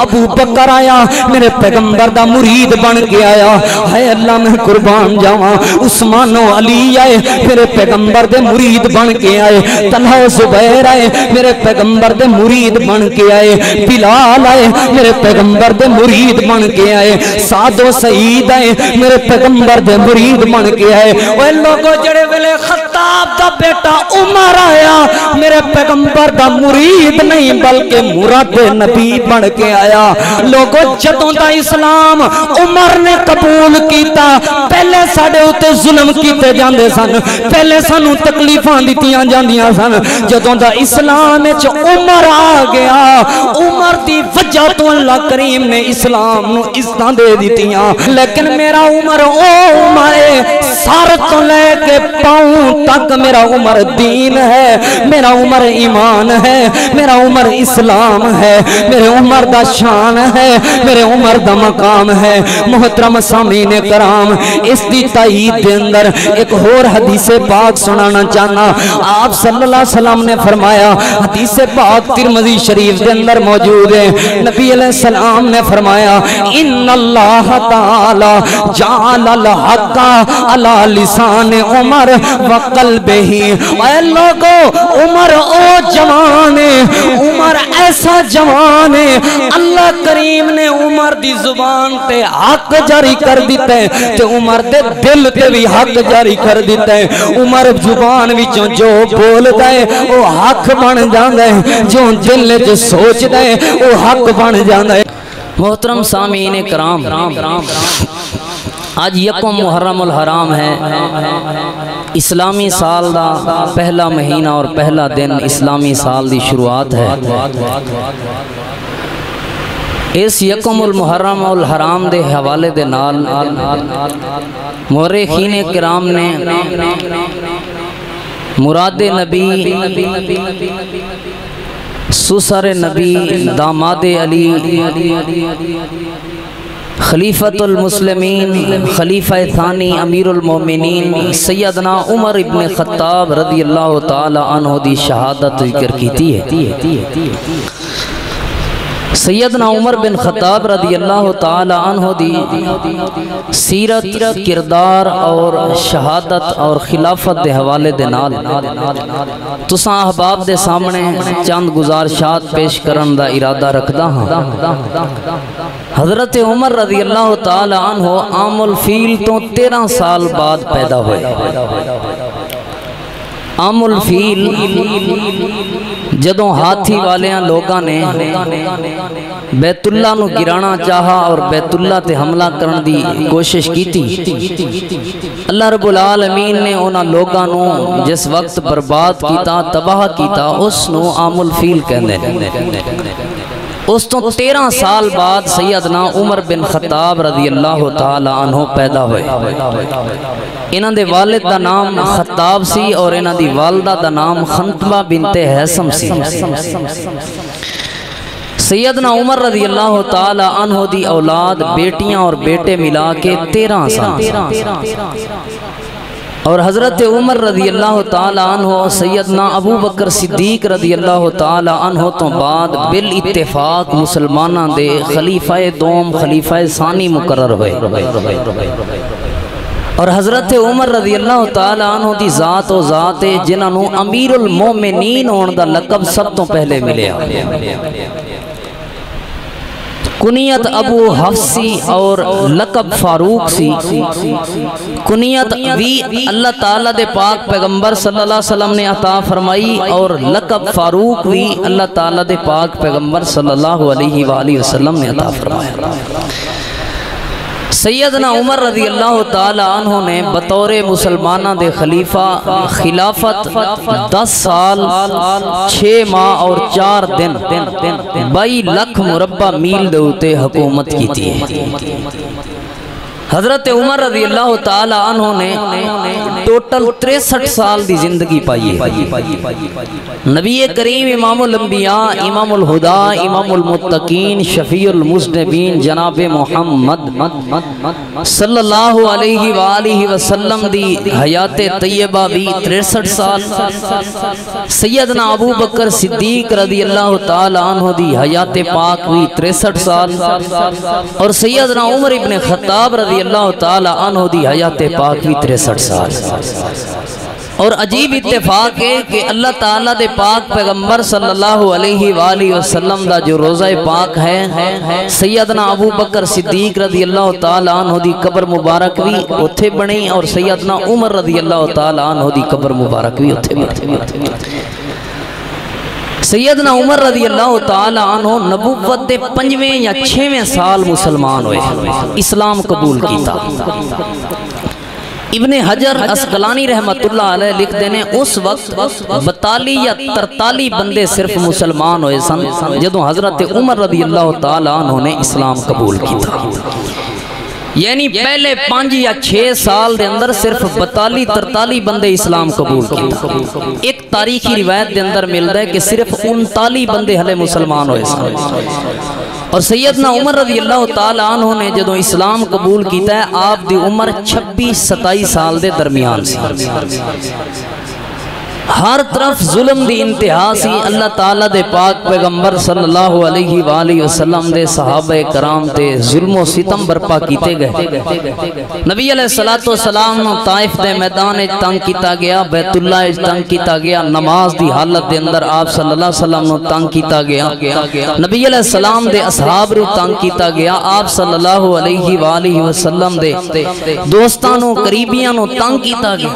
ابو بکر آیا میرے پیغمبر دا مرید بن کے آیا، ہے اللہ میں قربان جاواں، عثمان و علی آئے میرے پیغمبر دے مرید بن کے آئے، طلحہ و زبیر آئے میرے پیغمبر دے مرید بن کے آئے، بلال آئے میرے پیغمبر دے مرید بن کے آئے، سعد و سعید آئے میرے پیغمبر دے مرید بن کے آئے۔ اے لوگو جڑے ویلے خطاب دا بیٹا عمر آیا میرے پیغمبر دا مرید نہیں بلکہ مراد نبی بن کے آیا۔ لوگو جدوں دا اسلام عمر نے قبول کیتا، پہلے ساڑے ہوتے ظلم کیتے جاندے سن، پہلے سانو تکلیفاں دیتیاں جاندیاں سن، جدوں دا اسلام وچ عمر آ گیا، عمر دی وجہ تو اللہ کریم نے اسلام نو عزتاں دے دیتیاں۔ لیکن میرا عمر او عمر ہے، سر تو لے کے پاؤں تک میرا عمر دین ہے، میرا عمر ایمان ہے، میرا عمر اسلام ہے، میرے عمر دا شان ہے، میرے عمر دا مقام ہے۔ محترم سامعین کرام، اس دی تائید دے اندر ایک اور حدیث پاک سنانا چاہنا۔ آپ صلی اللہ علیہ وسلم نے فرمایا، حدیث پاک ترمذی شریف دے اندر موجود ہے، نبی علیہ السلام نے فرمایا ان اللہ تعالی جعل الحق علی لسان عمر وقلبہ۔ اے لوگو عمر او جوان ہے، عمر ایسا جوان ہے، اللہ کریم نے عمر دی زبان تے حق جاری کر دیتا ہے تے عمر دے دل تے بھی حق جاری کر دیتا ہے۔ عمر زبان وچوں جو بولدا ہے وہ حق بن جاندا ہے، جو دل وچ سوچدا ہے وہ حق بن جاندا ہے۔ محترم سامعین کرام، آج یکم محرم الحرام ہے، اسلامی سال دا پہلا مہینہ اور پہلا دن اسلامی سال دی شروعات ہے۔ اس یکم المحرم الحرام دے حوالے دے نال مورخین کرام نے مراد نبی، سسر نبی، داماد علی، خلیفۃ المسلمین، خلیفہ ثانی امیر المومنین سیدنا عمر ابن خطاب رضی اللہ تعالی عنہ دی شہادت ذکر کیتی ہے۔ سیدنا عمر بن خطاب رضی اللہ تعالی عنہ دی سیرت، کردار اور شہادت اور خلافت دے حوالے دے نال تساں احباب دے سامنے چند گزارشات پیش کرن دا ارادہ رکھدا ہاں۔ حضرت عمر رضی اللہ تعالی عنہ عام الفیل تو 13 سال بعد پیدا ہوئے۔ عام الفیل جدوں ہاتھی والیاں لوگاں نے بیت اللہ نو گرانا چاہا اور بیت اللہ تے حملہ کرن دی کوشش کیتی، اللہ رب العالمین نے انہاں لوگاں نو جس وقت برباد کیتا، تباہ کیتا، اس نو عام الفیل کہندے۔ اس تو 13 سال بعد سیدنا عمر بن خطاب رضی اللہ تعالی عنہ پیدا ہوئے۔ انہاں دے والد دا نام خطاب سی اور انہاں دی والدہ دا نام خنتمہ بنت حیثم سی۔ سیدنا عمر رضی اللہ تعالی عنہ دی اولاد بیٹیاں اور بیٹے ملا کے 13 سال، اور حضرت عمر رضی اللہ تعالی عنہ سیدنا ابو بکر صدیق رضی اللہ تعالی عنہ تو بعد بالاتفاق مسلمانہ دے خلیفہ دوم، خلیفہ ثانی مقرر ہوئے، اور حضرت عمر رضی اللہ تعالی عنہ دی ذات و ذات جنہاں نو امیر المومنین ہون دا لقب سب تو پہلے ملیا۔ کنیت ابو حفصی اور لقب فاروق سی۔ کنیت بھی اللہ تعالیٰ دے پاک پیغمبر صلی اللہ علیہ وسلم نے عطا فرمائی، اور لقب فاروق بھی اللہ تعالیٰ دے پاک پیغمبر صلی اللہ علیہ وآلہ وسلم نے عطا فرمایا۔ سیدنا عمر رضی اللہ تعالی عنہ نے بطور مسلمانہ دے خلیفہ خلافت 10 سال 6 ماہ اور 4 دن 22 لاکھ مربع میل دے اوتے حکومت کی تھی۔ حضرت عمر رضی اللہ تعالی عنہ نے ٹوٹل 63 سال دی زندگی پائی ہے۔ نبی کریم امام الانبیاء، امام الہدا، امام المتقین، شفیع المذنبین جناب محمد صلی اللہ علیہ وآلہ وسلم دی حیات طیبہ بھی 63 سال، سیدنا ابو بکر صدیق رضی اللہ تعالی عنہ دی حیات پاک بھی 63 سال، اور سیدنا عمر ابن خطاب رضی اللہ تعالی عنہ دی حیات پاک بھی 63 سال۔ اور عجیب اتفاق ہے کہ اللہ تعالیٰ دے پاک پیغمبر صلی اللہ علیہ وآلہ وسلم دا جو روزہ پاک ہے، سیدنا ابو بکر صدیق رضی اللہ تعالی عنہ دی قبر مبارک بھی اتھے بنی، اور سیدنا عمر رضی اللہ تعالی عنہ دی قبر مبارک بھی اتھے بنی۔ سیدنا عمر رضی اللہ تعالی عنہ نبوت دے 5ویں یا 6ویں سال مسلمان ہوئے، اسلام قبول کیتا۔ ابن حجر اسقلانی رحمت اللہ علیہ لکھ دینے اس وقت 42 یا 43 بندے صرف مسلمان ہوئے سن جدوں حضرت عمر رضی اللہ تعالی عنہ نے اسلام قبول کیتا، یعنی پہلے 5 یا 6 سال دے اندر صرف 42-43 بندے اسلام قبول کیتا۔ ایک تاریخی روایت دے اندر ملتا ہے کہ صرف 39 بندے ہلے مسلمان ہوئے سن، اور سیدنا عمر رضی اللہ تعالی عنہ نے جدوں اسلام قبول کیتا ہے آپ دی عمر 26-27 سال دے درمیان سی۔ ہر طرف ظلم دی انتہا سی، اللہ تعالیٰ دے پاک پیغمبر صلی اللہ علیہ وآلہ وسلم دے صحابہ کرام تے ظلم و ستم برپا کیتے گئے۔ نبی علیہ السلام طائف دے میدان تنگ کیتا گیا، بیت اللہ تنگ کیتا گیا، نماز دی حالت دے اندر آپ صلی اللہ علیہ وسلم نو تنگ کیتا گیا، نبی علیہ السلام دے اصحاب رو تنگ کیتا گیا، آپ صلی اللہ علیہ وآلہ وسلم دے دوستانوں قریبیانوں تنگ کیتا گیا،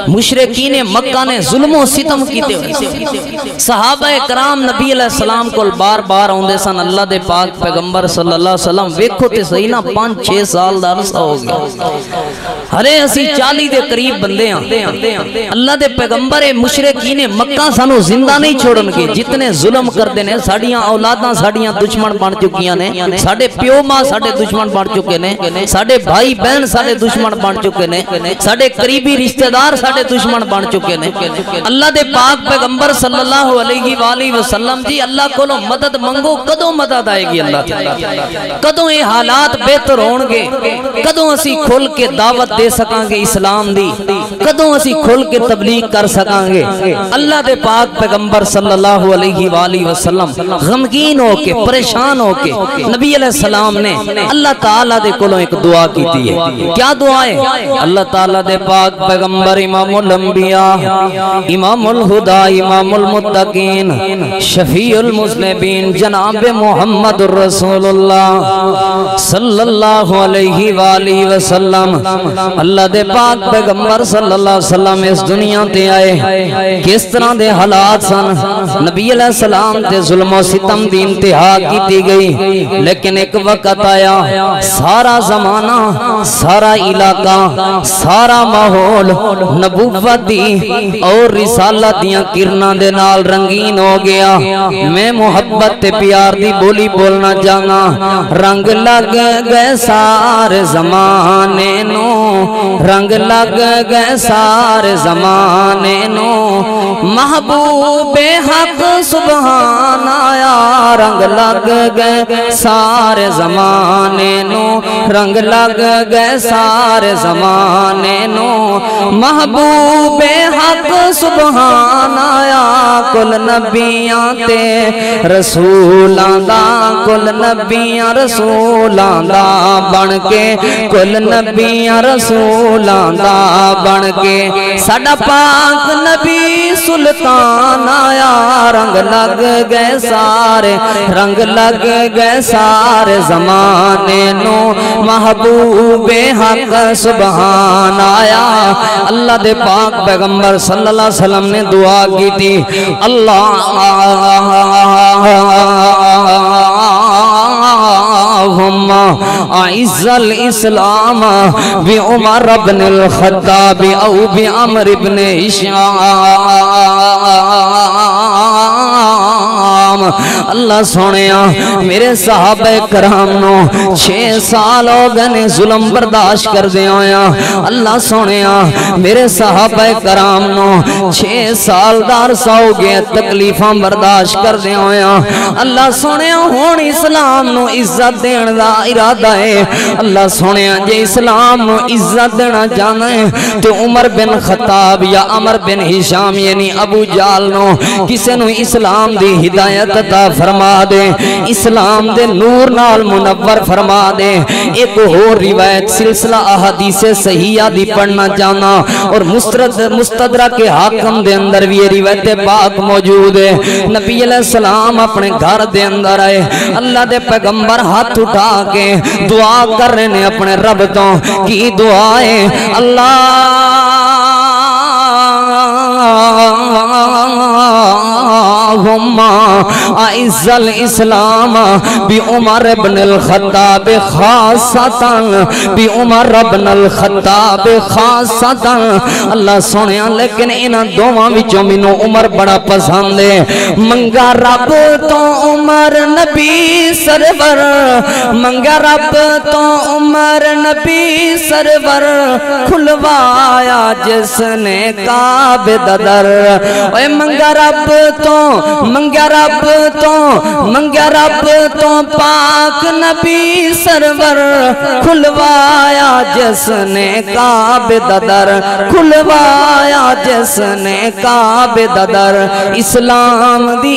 مشرکین مکہ نے ظلم و ستم کیتے ہوئے۔ صحابہ کرام نبی علیہ السلام کو بار بار آندے سن، اللہ دے پاک پیغمبر صلی اللہ علیہ وسلم ویکھو تے صحیح نا 5-6 سال دا عرصہ ہو گیا، ہرے اسی 40 دے قریب بندے ہیں، اللہ دے پیغمبر مشرکین مکہ سانو زندہ نہیں چھوڑن گے، جتنے ظلم کردے نے ساڑیاں اولاداں ساڑیاں دشمن بن چکیاں نے، ساڑے پیو ماں ساڑے دشمن بن چکے نے، ساڑے بھائی بہن ساڑے دشمن بن چکے نے، ساڑے قریبی رشتہ دار ساڑے دشمن بن چکے نے۔ اللہ دے پاک پیغمبر صلی اللہ علیہ وآلہ وسلم جی اللہ کو مدد منگو، کدوں مدد آئے گی اللہ تعالیٰ، کدوں یہ حالات بہتر ہون گے، کدوں اسی کھل کے دعوت دے سکاں گے اسلام دی، کدوں اسی کھل کے تبلیغ کر سکاں گے۔ اللہ دے پاک پیغمبر صلی اللہ علیہ وآلہ وسلم غمگین ہو کے پریشان ہو کے نبی علیہ السلام نے اللہ تعالیٰ دے کولوں ایک دعا کی دی ہے۔ کیا دعا ہے؟ اللہ تعالیٰ دے پاک پیغمبر امام الانبیاء، امام الہدا، امام المتقین، شفیع المذنبین جناب محمد رسول اللہ صلی اللہ علیہ وآلہ وسلم، اللہ دے پاک پیغمبر صلی اللہ علیہ وسلم اس دنیا تے آئے، کس طرح دے حالات سن، نبی علیہ السلام تے ظلم و ستم دی انتہا کی گئی، لیکن ایک وقت آیا سارا زمانہ، سارا علاقہ، سارا ماحول نبوت دی اور رسالت دیاں کرنا دے نال رنگین ہو گیا۔ میں محبت تے پیار دی بولی بولنا چاہنا، رنگ لگ گئے سارے زمانے نو، رنگ لگ گئے سارے زمانے نو، محبوب حق سبحان آیا، رنگ لگ گئے سارے زمانے نو، رنگ لگ گئے سارے زمانے نو، محبوب حق سبحان آیا، کل نبیاں تے رسولاں دا، کل نبیاں رسولاں دا بن کے، کل نبیاں رسولاں دا بن کے، ساڈا پاک نبی سلطان آیا، رنگ لگ گئے سارے، رنگ لگ گئے سارے زمانے نو، محبوب حق سبحان آیا۔ اللہ دے پاک پیغمبر صلی اللہ علیہ وسلم نے دعا کی تھی، اللہم اعز الاسلام بعمر بن الخطاب او بعمر بن ہشام اللہ سونیا میرے صحابہ کرام نو 6 سال ہو گئے ظلم برداشت کر دے ہویا اللہ سونیا میرے صحابہ کرام نو 6 سال دار سا ہو گئے تکلیفاں برداشت کر دے ہویا اللہ سونیا ہون اسلام نو عزت دین دا ارادہ ہے اللہ سونیا جے اسلام نو عزت دینا جانا ہے تو عمر بن خطاب یا عمر بن ہشام یعنی ابو جال نو کسے نو اسلام دی ہدایت عطا فرما دے اسلام دے نور نال منور فرما دے ایک اور روایت سلسلہ احادیث صحیحہ دی پڑھنا چاہنا اور مستدرک کے حاکم دے اندر بھی یہ روایت پاک موجود ہے نبی علیہ السلام اپنے گھر دے اندر آئے اللہ دے پیغمبر ہاتھ اٹھا کے دعا کر رہے ہیں اپنے رب تو کی دعا ہے اللہم اعز الاسلام بعمر بن الخطاب خاصتا بعمر بن الخطاب خاصتا اللہ سنیا لیکن انہاں دوواں وچوں مینوں عمر بڑا پسند ہے منگا رب تو عمر نبی سرور منگا رب تو عمر نبی سرور کھلوایا جس نے کعبہ در اے منگا رب تو منگا رب تو منگا رب تو پاک نبی سرور کھلوایا جس نے کعبہ در کھلوایا جس نے کعبہ در اسلام دی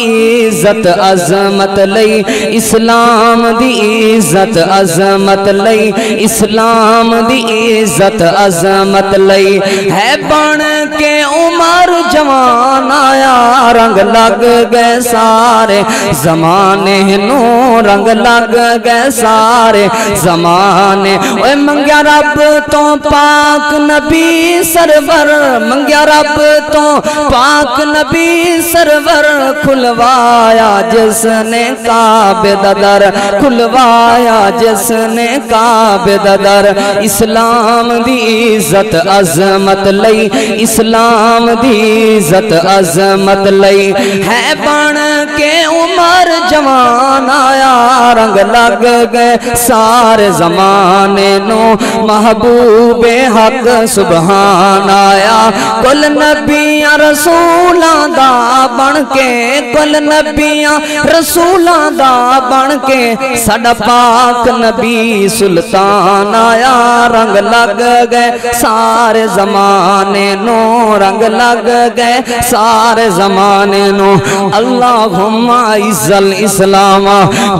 عزت عظمت لئی اسلام دی عزت عظمت لئی اسلام دی عزت عظمت لئی ہے بن کے عمر جوان آیا رنگ لگ گئے سارے زمانے نو رنگ لگ گئے سارے زمانے اوے منگیا رب تو پاک نبی سرور منگیا رب تو پاک نبی سرور کھلوایا جس نے کعبہ در کھلوایا جس نے کعبہ در اسلام دی عزت عظمت لئی اسلام دی عزت عظمت لئی ہے بن کے عمر جوان آیا رنگ لگ گئے سارے زمانے نو محبوب حق سبحان آیا کل نبیاں رسولاں دا بن کے کل نبیاں رسولاں دا بن کے ساڈا پاک نبی سلطان آیا رنگ لگ گئے سارے زمانے نو رنگ لگ گئے سارے زمانے نو اللہم اعز الاسلام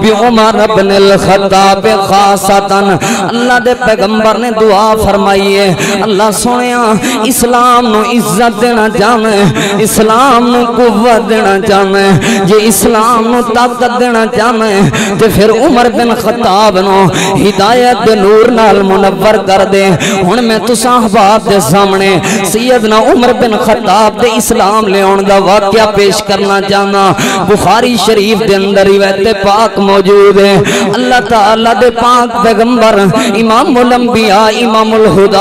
بعمر بن الخطاب خاصتا اللہ دے پیغمبر نے دعا فرمائی ہے اللہ سنیا اسلام نو عزت دینا چاہنا ہے اسلام نو قوت دینا چاہنا ہے یہ اسلام نو طاقت دینا چاہنا ہے تو پھر عمر بن خطاب نو ہدایت دے نور نال منور کر دے ہن میں تساں احباب دے سامنے سیدنا عمر بن خطاب دے اسلام لے آن دا واقعہ پیش کرنا چاہنا بخاری شریف دے اندر روایت پاک موجود ہے اللہ تعالیٰ دے پاک پیغمبر امام الانبیاء امام الہدی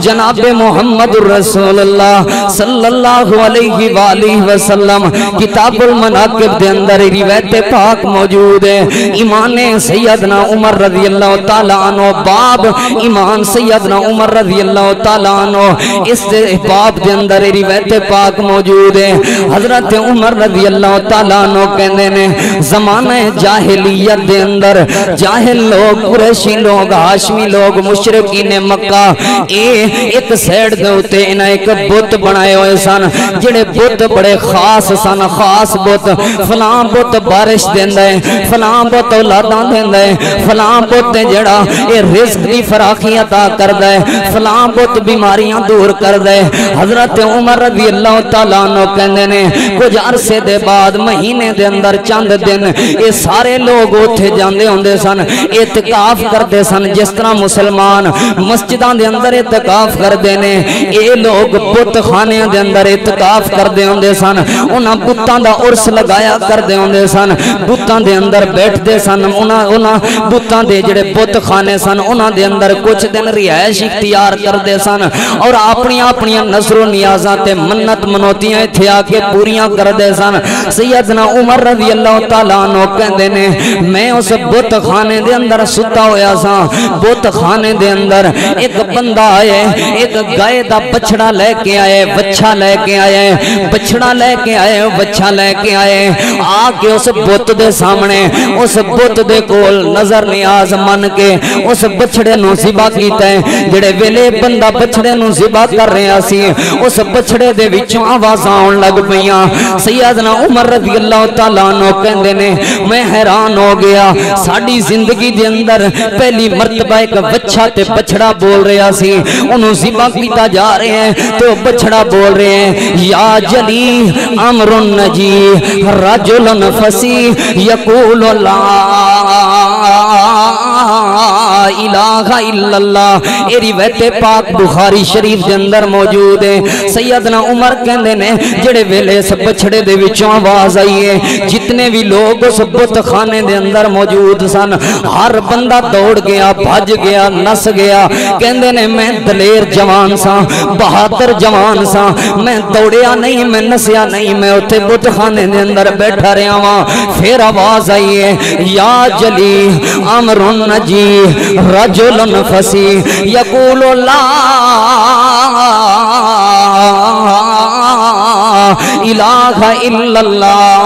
جناب محمد الرسول اللہ صلی اللہ علیہ وآلہ وسلم کتاب المناقب دے اندر روایت پاک موجود ہے ایمان سیدنا عمر رضی اللہ تعالیٰ عنہ باب ایمان سیدنا عمر رضی اللہ تعالیٰ عنہ اس باب دے اندر روایت پاک موجود ہے حضرت عمر رضی اللہ تعالیٰ عنہ کہنے نے زمانہ جاہلیت دے اندر جاہل لوگ قریشی لوگ ہاشمی لوگ مشرقین مکہ ایک سیڈ دے ہوتے انہیں ایک بت بنائے ہوئے سن جڑے بت بڑے خاص سن خاص بت فلاں بت بارش دیندہ ہے فلاں بت اولاداں دیندہ ہے فلاں بت جڑا اے رزق دی فراخی عطا کردہ ہے فلاں بت بیماریاں دور کردہ ہے حضرت عمر رضی اللہ تعالیٰ عنہ کہندے نے کچھ عرصے دے بعد مہینے دے اندر چند دن یہ سارے لوگ اتھے جاندے ہوندے سن اعتکاف کردے سن جس طرح مسلمان مسجداں دے اندر اعتکاف کردے نے اے لوگ بت خانے دے اندر اعتکاف کردے ہوندے سن انہاں بتاں دا عرس لگایا کردے ہوندے سن بتاں دے اندر بیٹھ دے سن انہاں بتاں دے جڑے بت خانے سن انہاں دے اندر کچھ دن رہائش اختیار کردے سن اور اپنی نظر و نیازاں تے منت منوتیاں ایتھے آ کے پوریاں کردے سن سیدنا عمر رضی اللہ تعالیٰ عنہ کہندے نے میں اس بت خانے دے اندر ستا ہویا سا بت خانے دے اندر ایک بندہ آئے ایک گائے دا بچڑا لے کے آئے بچہ لے کے آئے بچڑا لے کے آئے بچہ لے کے آئے آ کے اس بت دے سامنے اس بت دے کول نظر نیاز من کے اس بچڑے نو ذبح کیتا ہے جڑے ویلے بندہ بچڑے نو ذبح کر رہا سی اس بچڑے دے وچوں آوازاں آن لگ پیاں سیدنا عمر رضی اللہ تعالیٰ عنہ کہندے نے میں حیران ہو گیا ساڈی زندگی دے اندر پہلی مرتبہ ایک بچہ تے بچڑا بول رہا سی انہوں ذبح کیتا جا رہے ہیں تو بچڑا بول رہے ہیں یا جلی امر نجی رجل فصیح یقول لا الہ الا اللہ یہ روایت پاک بخاری شریف دے اندر موجود ہے سیدنا عمر کہندے نے جڑے ویلے اس بچڑے دے وچوں آواز آئی ہے جتنے بھی لوگ اس بت خانے دے اندر موجود سن ہر بندہ دوڑ گیا بھج گیا نس گیا کہندے نے میں دلیر جوان سا بہادر جوان سا میں دوڑیا نہیں میں نسیا نہیں میں اتھے بت خانے دے اندر بیٹھا رہا ہوں پھر آواز آئی ہے یا جلی امر نجی رجل فصیح یقول لا الہ الا اللہ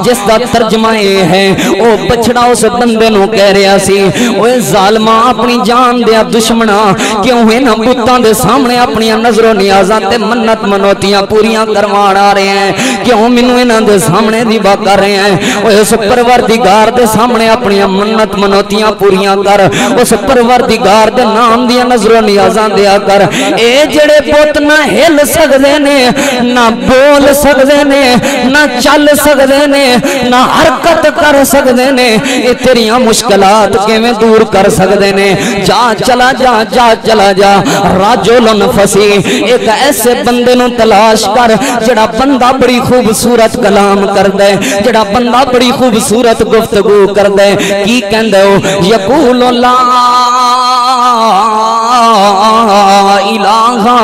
جس دا ترجمہ یہ ہے او بچڑا اس بندے نو کہہ رہا سی اوے ظالمہ اپنی جان دیا دشمنا کیوں ہے نا بتاں دے سامنے اپنی نظر و نیازاں تے منت منوتیاں پوریاں کروان آ رہے ہیں کیوں مینوں انہاں دے سامنے دیوا کر رہے ہیں اوے اس پروردگار دے سامنے اپنی منت منوتیاں پوریاں کر اس پروردگار دے نام دیا نظر و نیازاں دیا کر اے جڑے بت نہ ہل سکدے نے نہ بول سکدے نے نہ چل سکدے نے نہ حرکت کر سکدے نے اے تیریاں مشکلات کیویں دور کر سکدے نے جا چلا جا جا چلا جا رجل فصیح ایک ایسے بندے نو تلاش کر جڑا بندہ بڑی خوبصورت کلام کردا ہے جڑا بندہ بڑی خوبصورت گفتگو کردا ہے کی کہندا ہو یقول لا الہ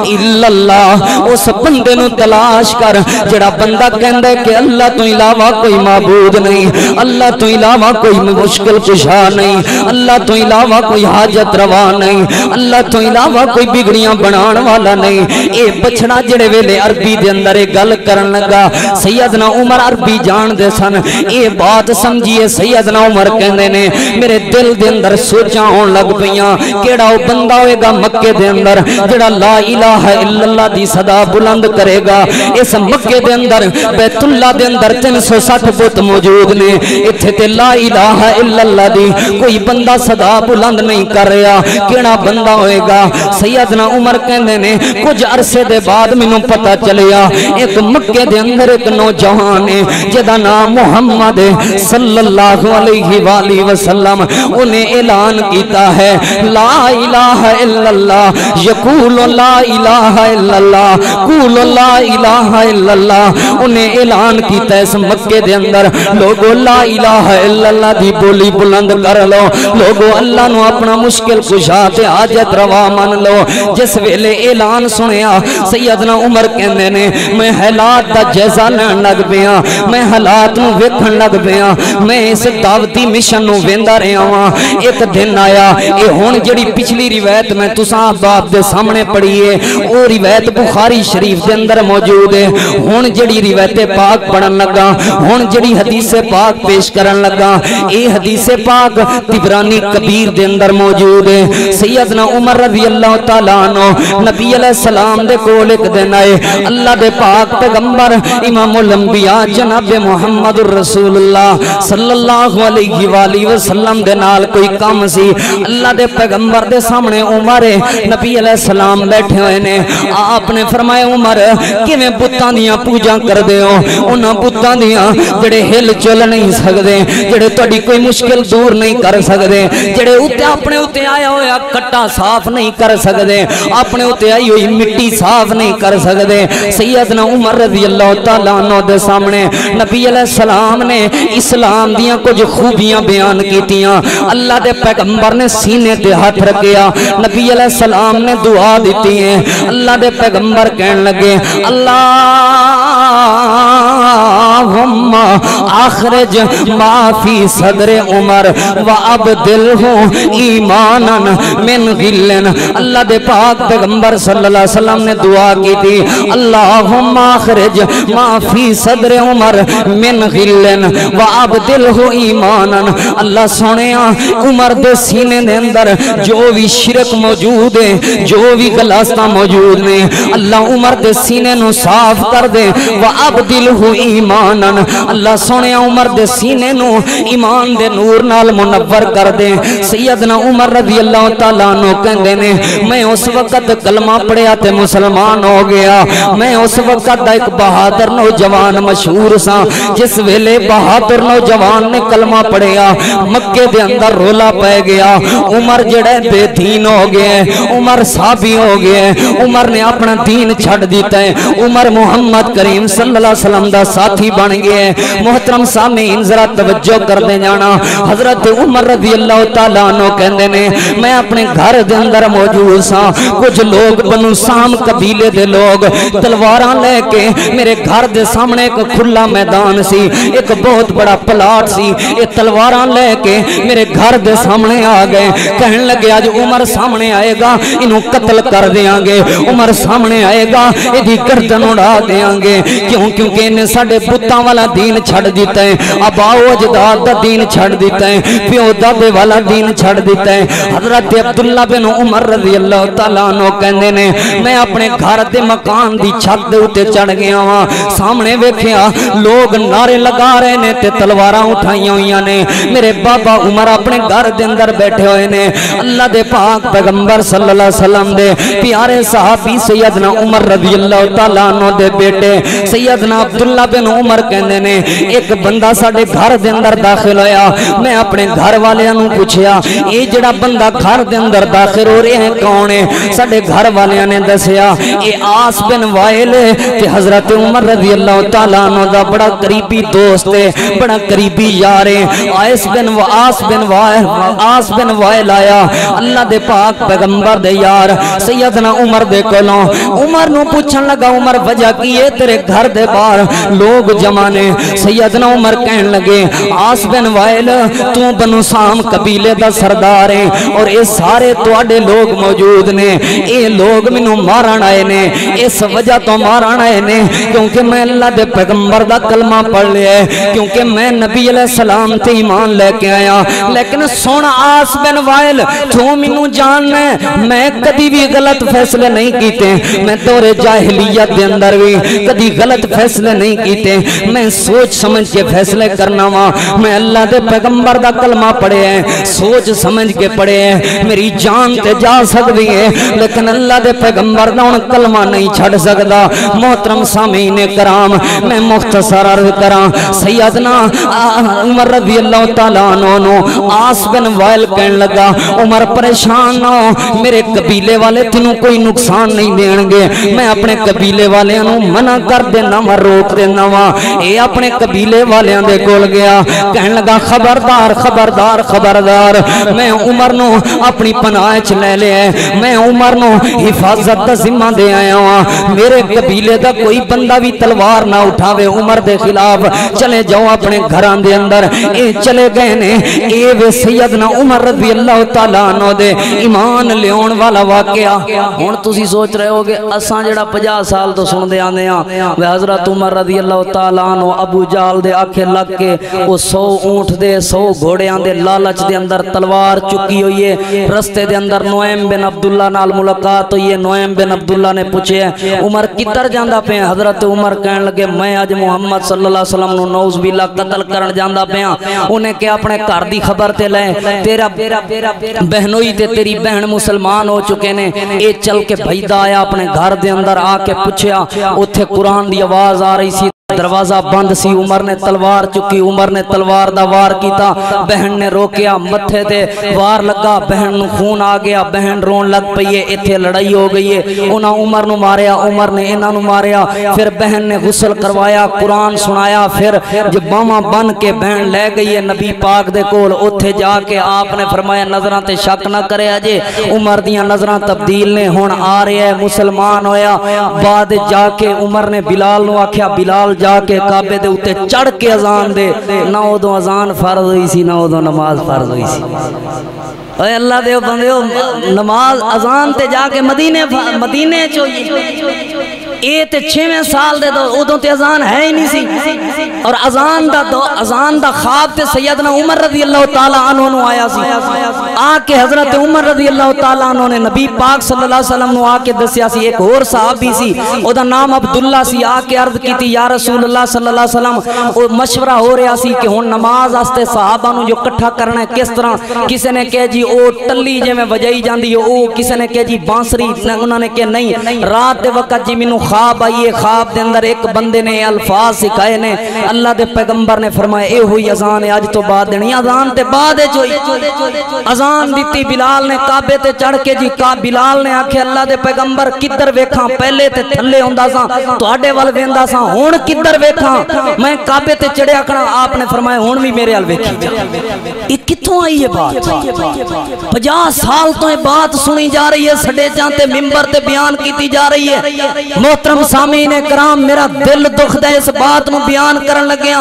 الا اللہ اس بندے نو تلاش کر جڑا بندہ کہندا ہے کہ اللہ تو علاوہ کوئی معبود نہیں اللہ تو علاوہ کوئی مشکل کشا نہیں اللہ تو علاوہ کوئی حاجت روا نہیں اللہ تو علاوہ کوئی بگڑیاں بنان والا نہیں اے بچڑا جڑے ویلے عربی دے اندر ایک گل کرن لگا سیدنا عمر عربی جان دے سن اے بات سمجھیے سیدنا عمر کہندے نے میرے دل دے اندر سوچاں ہون لگ پیاں کیڑا او بندہ ہوئے گا مکے دے اندر جڑا لا الہ الا اللہ دی صدا بلند کرے گا اس مکے دے اندر بیت اللہ دے اندر 360 بت موجود نے اتھے تے لا الہ الا اللہ دی کوئی بندہ صدا بلند نہیں کر رہا کیڑا بندہ ہوئے گا سیدنا عمر کہندے نے کچھ عرصے دے بعد مینوں پتہ چلیا ایک مکے دے اندر ایک نوجوان ہے جدا نام محمد صلی اللہ علیہ وآلہ وسلم انہیں اعلان کیتا ہے لا الہ الا اللہ یقول لا الہ الا اللہ قول لا الہ الا اللہ انہیں اعلان کیتا ہے اس مکے دے اندر لوگو لا الہ الا اللہ دی بولی بلند کر لو لوگو اللہ نو اپنا مشکل کشا تے حاجت روا من لو جس ویلے اعلان سنیا سیدنا عمر کہندے نے میں حالات دا جائزہ لین لگ پیا میں حالات نو ویکھن لگ پیا میں اس دعوتی مشن نو ویندا رہیا ہاں ایک دن آیا اے ہن جڑی پچھلی روایت میں تساں باپ دے سامنے پڑھی ہے او روایت بخاری شریف دے اندر موجود ہے ہن جڑی روایت پاک پڑھن لگا ہن جڑی حدیث پاک پیش کرن لگا اے حدیث پاک طبرانی کبیر دے اندر موجود ہے سیدنا عمر رضی اللہ تعالیٰ عنہ نبی علیہ السلام دے کول ایک دن آئے اللہ دے پاک پیغمبر امام الانبیاء جناب محمد الرسول اللہ صلی اللہ علیہ وآلہ وسلم دے نال کوئی کام سی اللہ دے پیغمبر دے سامنے عمر نبی علیہ السلام بیٹھے ہوئے نے آپ نے فرمایا عمر کیویں بتاں دیاں پوجا کر دے ہو انہاں بتاں دیاں جڑے ہل چل نہیں سکدے جڑے تہاڈی کوئی مشکل دور نہیں کر سکدے جڑے اوتے اپنے اوتے آیا ہویا کٹا صاف نہیں کر سکدے اپنے اوتے آئی ہوئی مٹی صاف نہیں کر سکدے سیدنا عمر رضی اللہ تعالیٰ عنہ دے سامنے نبی علیہ السلام نے اسلام دیاں کچھ خوبیاں بیان کیتیاں اللہ دے پیغمبر نے سینے تے ہاتھ رکھیا نبی علیہ السلام نے دعا دیتی ہے اللہ دے پیغمبر کہن لگے اللہ آخرج ما فی صدر عمر وابدلہ ایمانا من غلن. اللہ دے پاک پیغمبر صلی اللہ علیہ وسلم نے دعا کی تھی اللہم آخرج ما فی صدر عمر من غلن وابدلہ ایمانا. اللہ سونیا عمر دے سینے دے اندر جو بھی شرک موجود ہے، جو بھی غلاستہ موجود نے، اللہ عمر دے سینے نو صاف کر دے. وابدلہ ایمانا. اللہ سونیا عمر دے سینے نو ایمان دے نور نال منور کر دے. سیدنا عمر رضی اللہ تعالیٰ عنہ کہندے نے میں اس وقت کلمہ پڑھیا تے مسلمان ہو گیا. میں اس وقت ایک بہادر نوجوان مشہور سا. جس ویلے بہادر نوجوان نے کلمہ پڑھیا مکے دے اندر رولا پہ گیا. عمر جڑے بے دین ہو گئے، عمر صحابی ہو گئے، عمر نے اپنا دین چھڑ دیتا ہے. عمر محمد کریم صلی اللہ علیہ وسلم دا ساتھی بن گئے. محترم سامعین ذرا توجہ کر دے جانا. حضرت عمر رضی اللہ تعالیٰ عنہ کہندے نے میں اپنے گھر دے اندر موجود سا. کچھ لوگ بنو سام قبیلے دے لوگ تلواراں لے کے میرے گھر دے سامنے ایک کھلا میدان سی، ایک بہت بڑا پلاٹ سی. یہ تلواراں لے کے میرے گھر دے سامنے آ گئے. کہن لگے آج عمر سامنے آئے گا انہوں قتل کر دیاں گے، عمر سامنے آئے گا ایدھی گردن اڑا دیاں گے. کیونکہ انہیں ساڑھے بتاں والا دین چھڑ دیتا ہے، اباؤ اجداد دا دین چھڑ دیتا ہے، پیو دادے والا دین چھڑ دیتا ہے. حضرت عبداللہ بن عمر رضی اللہ تعالیٰ عنہ کہندے نے میں اپنے گھر دے مکان دی چھت دے اتے چڑھ گیا ہاں. سامنے ویکھیا لوگ نعرے لگا رہے نے تے تلواراں اٹھائیاں ہوئیاں نے. میرے بابا عمر اپنے گھر دے اندر بیٹھے ہوئے نے. اللہ دے پاک پیغمبر صلی اللہ علیہ وسلم دے پیارے صحابی سیدنا عمر رضی اللہ تعالیٰ عنہ دے بیٹے سیدنا عبداللہ بن عمر کہندے نے ایک بندہ ساڑھے گھر دے اندر داخل ہویا. میں اپنے گھر والے انہوں پوچھیا یہ جڑا بندہ گھر دے اندر داخل ہو رہے ہیں کون ہے؟ ساڑھے گھر والے نے دسیا یہ آس بن وائل ہے تے حضرت عمر رضی اللہ تعالیٰ عنہ دا بڑا قریبی دوست ہے، بڑا قریبی یار ہے. آس بن وائل آیا اللہ دے پاک پیغمبر دے یار سیدنا عمر دے کولوں. عمر نو پوچھن لگا عمر وجہ کی ہے تیرے گھر دے باہر لوگ جمع نے؟ سیدنا عمر کہن لگے آس بن وائل تو بنو سام قبیلے دا سردار ہے اور یہ سارے تواڈے لوگ موجود نے. یہ لوگ مینوں مارن آئے نے، اس وجہ تو مارن آئے نے کیونکہ میں اللہ دے پیغمبر دا کلمہ پڑھ لیا ہے، کیونکہ میں نبی علیہ السلام تے ایمان لے کے آیا. لیکن سن آس بن وائل تو مینوں جاننا ہے میں کدی بھی غلط فیصلے نہیں کیتے. میں دور جاہلیت دے اندر بھی کدی غلط فیصلے نہیں کیتے. میں سوچ سمجھ کے فیصلے کرنا وا. میں اللہ دے پیغمبر دا کلمہ پڑھے ہیں، سوچ سمجھ کے پڑھے ہیں. میری جان تے جا سکتی ہے لیکن اللہ دے پیغمبر دا ان کلمہ نہیں چھڑ سکتا. محترم سامعین کرام میں مختصر عرض کراں سیدنا عمر رضی اللہ تعالیٰ عنہ آس بن وائل کہن لگا عمر پریشان نہ ہو، میرے قبیلے والے تینوں کوئی نقصان نہیں دین گے. میں اپنے قبیلے والے انہوں منع کر دینا وا، روک دینا وا. اے اپنے قبیلے والے دے کول گیا کہن لگا خبردار خبردار خبردار میں عمر نو اپنی پناہ چ لے لیا ہے، میں عمر نو حفاظت دا ذمہ دے آیا ہاں. میرے قبیلے دا کوئی بندہ بھی تلوار نہ اٹھاوے عمر دے خلاف. چلے جاؤ اپنے گھران دے اندر. اے چلے گئے نے. اے وے سیدنا عمر رضی اللہ تعالیٰ عنہ دے ایمان لیون والا واقعہ. ہن تسی سوچ رہے ہوگے اساں جڑا 50 سال تو سن دے آندے ہاں وے حضرت عمر رضی اللہ تعالیٰ عنہ ابو جال دے آکھے لگ کے وہ 100 اونٹ دے 100 گھوڑیاں دے لالچ دے اندر تلوار چکی ہوئی ہے. رستے دے اندر نعیم بن عبداللہ نال ملاقات ہوئی ہے. نعیم بن عبداللہ نے پوچھے عمر کدھر جاندا پیا؟ حضرت عمر کہن لگے میں اج محمد صلی اللہ علیہ وسلم نو نعوذ باللہ قتل کرن جاندا پیا. انہیں کہ اپنے گھر دی خبر تے لے تیرا بہنوئی تے تیری بہن مسلمان ہو چکے نے. اے چل کے بھیدا آیا اپنے گھر دے اندر آ کے پوچھیا اوتھے قرآن دی آواز آ رہی سی، دروازہ بند سی. عمر نے تلوار چکی، عمر نے تلوار دا وار کیتا. بہن نے روکیا، متھے تے وار لگا، بہن نو خون آ گیا، بہن رون لگ پئی ہے. ایتھے لڑائی ہو گئی ہے. انہاں عمر نو ماریا، عمر نے انہاں نو ماریا. پھر بہن نے غسل کروایا، قرآن سنایا. پھر جب باواں بن کے بہن لے گئی ہے نبی پاک دے کول. اوتھے جا کے آپ نے فرمایا نظراں تے شک نہ کرے اجے عمر دیاں نظراں تبدیل نے، ہن آ رہا ہے مسلمان ہویا. بعد جا کے عمر نے بلال نو آکھیا بلال جا کے کعبے دے اتے چڑھ کے اذان دے، نہ ادو اذان فرض ہوئی سی نہ ادو نماز فرض ہوئی سی۔ اے اللہ دے بندیو، نماز اذان تے جا کے مدینے چوئی اے تے 6ویں سال دے ادو تے اذان ہے ہی نہیں سی، اور اذان دا خواب تے سیدنا عمر رضی اللہ تعالیٰ عنہ نو آیا سی۔ آ کے حضرت عمر رضی اللہ تعالیٰ عنہ نے نبی پاک صلی اللہ علیہ وسلم نو آ کے دسیا سی، ایک اور صحابی سی او دا نام عبداللہ سی، آ کے عرض کیتی یا رسول اللہ صلی اللہ علیہ وسلم، او مشورہ ہو رہا سی کہ ہن نماز واسطے صحابہ نو جو کٹھا کرنا ہے کس طرح، کسی نے کہے جی او ٹلی جے میں وجائی جاندی او، کسی نے کہے جی بانسری، انہوں نے کہے نہیں رات دے وقت جی مینوں خواب آئیے، خواب دے اندر ایک بندے نے الفاظ سکھائے نے، اللہ دے پیغمبر نے فرمایا اے ہوئی اذان ہے اج تو بعد دینی، اذان تے بعد ہوئی، اذان دیتی بلال نے کعبے تے چڑھ کے جی بلال نے آکھے اللہ دے پیغمبر کدھر ویکھاں، پہلے تے تھلے ہوندا سا تواڈے ول ویندا سا، ہن کدھر ویکھاں، میں کعبے تے چڑھیا کھڑا، آپ نے فرمایا ہن بھی میرے ول ویکھی جا۔ یہ کتھوں آئی ہے بات؟ 50 سال تو یہ بات سنی جا رہی ہے، سڈے جانتے ممبر تے بیان کیتی جا رہی ہے۔ محترم سامعین کرام، میرا دل دکھدا ہے اس بات نو بیان کرن لگیا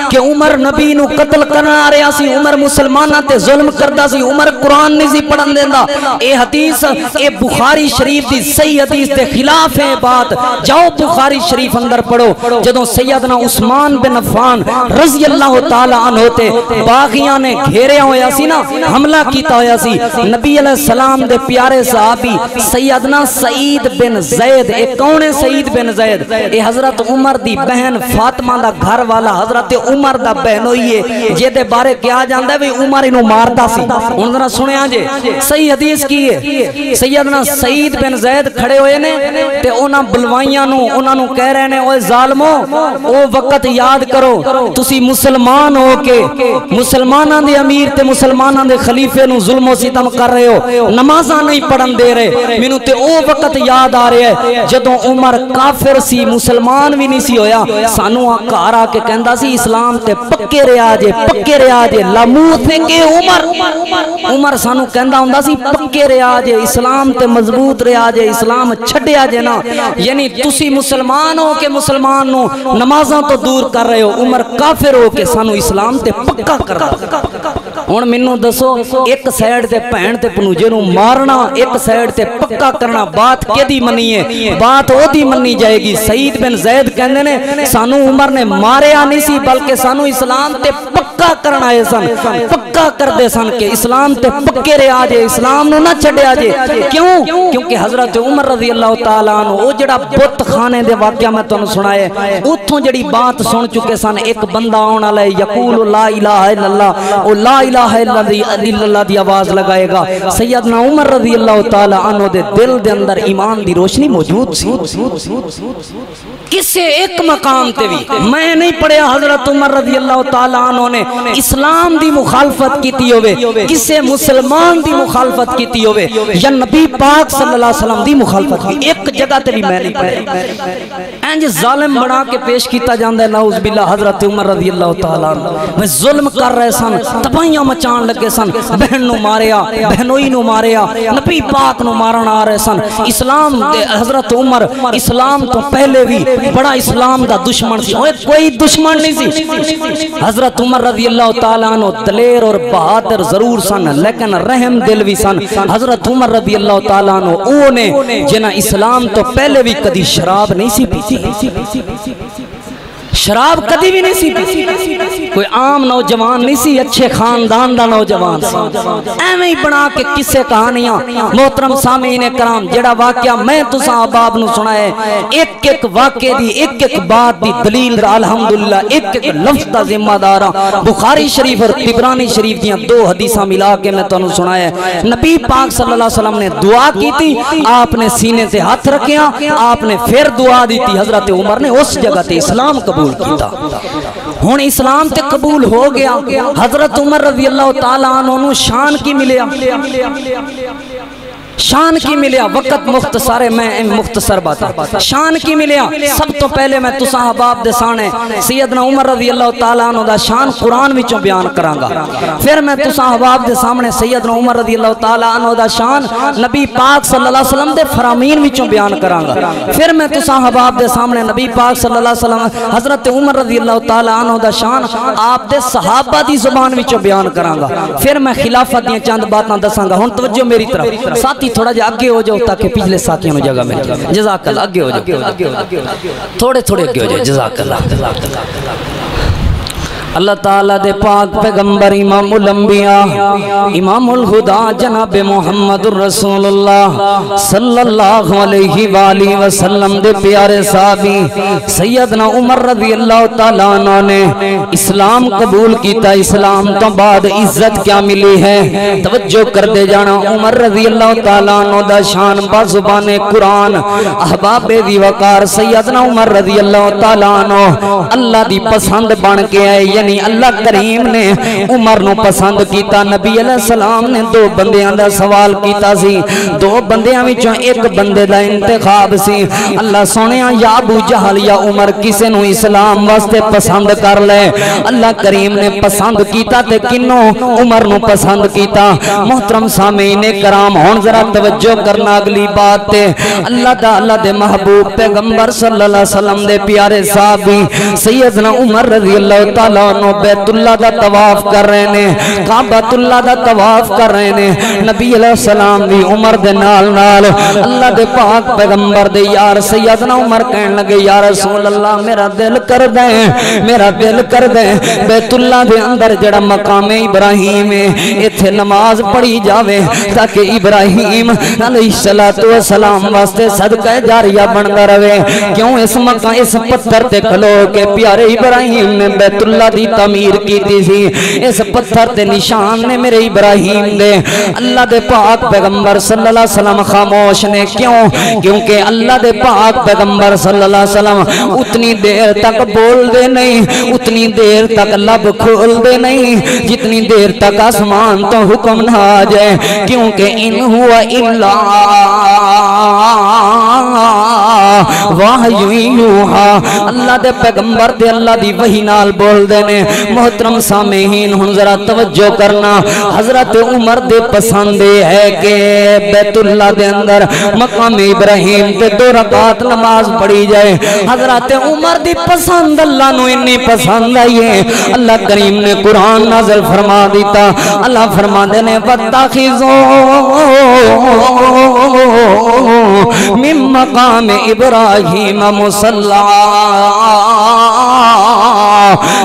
کہ عمر نبی نو قتل کرنا آ رہا سی، عمر مسلماناں تے ظلم کردا سی، عمر قرآن نہیں سی پڑھن دیندا۔ اے حدیث اے بخاری شریف دی صحیح حدیث دے خلاف ہے بات، جاؤ بخاری شریف اندر پڑھو، جدوں سیدنا عثمان بن عفان رضی اللہ تعالی عنہ تے باغیاں نے گھیریا ہویا سی نا، حملہ کیتا ہویا سی، نبی علیہ السلام دے پیارے صحابی سیدنا سعید بن زید، اے کون ہے سعید بن زید؟ اے حضرت عمر دی بہن فاطمہ دا گھر والا حضرت عمر دا بہن ہوئی ہے، جے دے بارے کیا جاندا ہے بھی عمر انہوں مارتا سی۔ ہن ذرا سنیا جے صحیح حدیث کی ہے، سیدنا سعید بن زید کھڑے ہوئے نے تے انہاں بلوائیاں نو انہاں نو کہہ رہے نے اوے ظالمو او وقت یاد کرو تسی مسلمان ہو کے مسلماناں دے امیر تے مسلماناں دے خلیفے نو ظلم و ستم کر رہے ہو، نمازاں نہیں پڑھن دے رہے، مینوں تے او وقت یاد آ رہا ہے جدوں عمر کافر سی، مسلمان بھی نہیں سی ہویا، سانو گھر آ کے کہندا سی اسلام تے پکے رہا جے، پکے رہا جے، لاموت نے کہ عمر سانو کہندا ہوندا سی پکے رہا جے، اسلام تے مضبوط رہا جے، اسلام چھڈیا جے نا، یعنی تسی مسلمان ہو کے مسلمان نو نمازاں تو دور کر رہے ہو، عمر کافر ہو کے سانو اسلام تے پکا کردا۔ ہن مینوں دسو ایک سائیڈ تے بہن تے پنوجے نو مارنا، ایک سائیڈ تے پکا کرنا، بات کیدی منی ہے؟ بات او دی منی جائے گی۔ سعید بن زید کہندے نے سانو عمر نے ماریا نہیں سی بلکہ سانو اسلام تے پکا کرنا ہے سن، پکا کر دے سن کہ اسلام تے پکے رہا جے، اسلام نو نہ چھڈیا جے۔ کیوں؟ کیونکہ حضرت عمر رضی اللہ تعالیٰ عنہ او جڑا بت خانے دے واقعہ میں تانوں سنایا اوتھوں جڑی بات سن چکے سن، ایک بندہ آن والا ہے یقول لا الہ الا اللہ، او لا الہ الا اللہ دی آواز لگائے گا، سیدنا عمر رضی اللہ تعالیٰ عنہ دے دل دے اندر ایمان دی روشنی موجود سی۔ کسے ایک مقام تے بھی میں نہیں پڑھیا حضرت عمر رضی اللہ تعالیٰ عنہ نے اسلام دی مخالفت کیتی ہوئے، کسے مسلمان دی مخالفت کیتی ہوئے یا نبی پاک صلی اللہ علیہ وسلم دی مخالفت کی ایک جگہ تے بھی میں نہیں پڑھیا۔ انج ظالم بنا کے پیش کیتا جاندہ ہے نعوذ باللہ حضرت عمر رضی اللہ تعالیٰ عنہ، میں ظلم کر رہے سن، تباہیاں مچان لگے سن، بہن نو ماریا، بہنوئی نو ماریا، نبی پاک نو مارن آ رہے سن۔ اسلام حضرت عمر اسلام تو پہلے بھی بڑا اسلام دا دشمن سی، کوئی دشمن نہیں سی۔ حضرت عمر رضی اللہ تعالیٰ عنہ دلیر اور بہادر ضرور سن لیکن رحم دل بھی سن۔ حضرت عمر رضی اللہ تعالیٰ عنہ او نے جنہ اسلام تو پہلے بھی کدی شراب نہیں سی پیتی، شراب کدی بھی نہیں سی پیتی، کوئی عام نوجوان نہیں سی، اچھے خاندان دا نوجوان سی۔ ایویں ہی بنا کے قصے کہانیاں محترم سامعین کرام جڑا واقعہ میں تساں احباب نو سنایا ایک ایک واقعے دی ایک ایک بات دی دلیل الحمدللہ ایک ایک لفظ دا ذمہ دار ہاں۔ بخاری شریف اور طبرانی شریف دیاں دو حدیثاں ملا کے میں تانوں سنایا۔ نبی پاک صلی اللہ علیہ وسلم نے دعا کی تھی، آپ نے سینے سے ہاتھ رکھیا، آپ نے پھر دعا دی تھی، حضرت عمر نے اس جگہ تے اسلام قبول کیتا۔ ہن اسلام تے قبول ہو گیا، حضرت عمر رضی اللہ تعالیٰ عنہ نو شان کی ملیا، شان کی ملیا وقت مختصر ہے، میں مختصر بات شان کی ملیا سب تو پہلے میں تساں احباب دے سامنے سیدنا عمر رضی اللہ تعالیٰ عنہ دا شان قرآن وچوں بیان کرانگا، پھر میں تساں احباب دے سامنے سیدنا عمر رضی اللہ تعالیٰ عنہ دا شان نبی پاک صلی اللہ علیہ وسلم دے فرامین وچوں بیان کرانگا، پھر میں تساں احباب دے سامنے نبی پاک صلی اللہ علیہ وسلم حضرت عمر رضی اللہ تعالیٰ عنہ دا شان آپ دے صحابہ دی زبان وچوں بیان کرانگا، پھر میں خلافت دیاں چند باتاں دسانگا۔ ہن توجہ میری طرف، ساتھی تھوڑا جا آگے ہو جاؤ تاکہ پچھلے ساتھیوں نے جگہ مل جائے، جزاک اللہ، آگے ہو جاؤ، تھوڑے تھوڑے آگے ہو جاؤ، جزاک اللہ۔ اللہ تعالیٰ دے پاک پیغمبر امام الانبیاء امام الہدا جناب محمد الرسول اللہ صلی اللہ علیہ وآلہ وسلم دے پیارے صحابی سیدنا عمر رضی اللہ تعالیٰ عنہ نے اسلام قبول کیتا۔ اسلام تو بعد عزت کیا ملی ہے، توجہ کر دے جانا۔ عمر رضی اللہ تعالیٰ عنہ دا شان بازبان قرآن احباب دی وقار سیدنا عمر رضی اللہ تعالیٰ عنہ اللہ دی پسند بن کے آئے، یعنی اللہ کریم نے عمر نو پسند کیتا۔ نبی علیہ السلام نے دو بندیاں دا سوال کیتا سی، دو بندیاں وچوں ایک بندے دا انتخاب سی۔ اللہ سونیا یا ابو جہل یا عمر کسے نو اسلام واسطے پسند کر لے، اللہ کریم نے پسند کیتا تے کنوں عمر نو پسند کیتا۔ محترم سامعین کرام ہن ذرا توجہ کرنا اگلی بات تے، اللہ دے محبوب پیغمبر صلی اللہ علیہ وسلم دے پیارے صحابی سیدنا عمر رضی اللہ تعالیٰ عنہ بیت اللہ دا طواف کر رہے نے، کعبۃ اللہ دا طواف کر رہے نے۔ نبی علیہ السلام بھی عمر دے نال نال اللہ دے پاک پیغمبر دے یار سیدنا عمر کہن لگے یا رسول اللہ میرا دل کر دے، میرا دل کر دے بیت اللہ دے اندر جڑا مقام ابراہیم ہے ایتھے نماز پڑھی جاوے تاکہ ابراہیم علیہ السلام واسطے صدقہ جاریہ بندا رہے۔ کیوں اس مقام اس پتھر تے کھلو کے پیارے ابراہیم نے بیت اللہ دی تعمیر کیتی سی، اس پتھر تے نشان نے میرے ابراہیم دے۔ اللہ دے پاک پیغمبر صلی اللہ علیہ وسلم خاموش نے، کیوں؟ کیونکہ اللہ دے پاک پیغمبر صلی اللہ علیہ وسلم اتنی دیر تک بول دے نہیں، اتنی دیر تک لب کھول دے نہیں جتنی دیر تک آسمان تو حکم نہ آ جائے، کیونکہ ان ہوا الا وحی یوحا، اللہ دے پیغمبر دے اللہ دی وحی نال بول دے نے۔ محترم سامعین ہن ذرا توجہ کرنا، حضرت عمر دے پسند ہے کہ بیت اللہ دے اندر مقام ابراہیم تے 2 رکعت نماز پڑھی جائے۔ حضرت عمر دی پسند اللہ نو انی پسند آئی ہے، اللہ کریم نے قرآن نازل فرما دیتا۔ اللہ فرما دے نے وَاتَّخِذُوا مِن مَقَامِ ابراہیم مصلی،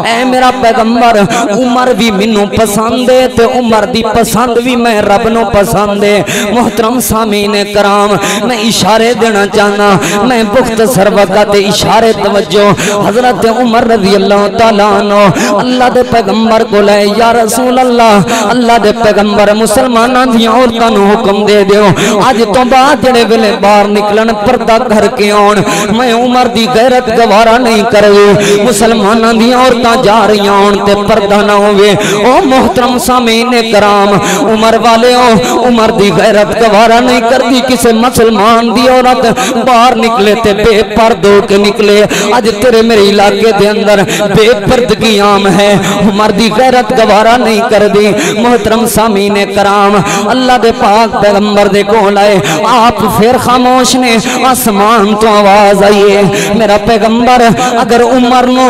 اے میرا پیغمبر عمر بھی منوں پسند ہے تے عمر دی پسند بھی میں رب نو پسند ہے۔ محترم سامعین کرام میں اشارے دینا چاہنا، میں مختصر وقت اشارے توجہ حضرت عمر رضی اللہ تعالیٰ عنہ اللہ دے پیغمبر کو لے یا رسول اللہ، اللہ دے پیغمبر مسلماناں دی عورتاں نو حکم دے دیو اج تو بعد جڑے ویلے باہر نکلن پردہ کر کے آن، میں عمر دی غیرت گوارا نہیں کرے، مسلماناں دی عورتاں جا رہی آن تے پردہ نہ ہوئے۔ او محترم سامعین کرام عمر والے عمر دی غیرت گوارا نہیں کر دی کسے مسلمان دی عورت باہر نکلے تے بے پردو کے نکلے۔ اج تیرے میرے علاقے دے اندر بے پردگی عام ہے، عمر دی غیرت گوارا نہیں کر دی۔ محترم سامعین کرام اللہ دے پاک پیغمبر دے کول آئے، آپ پھر خاموش نے، آسمان تو آواز آئیے میرا پیغمبر اگر عمر نو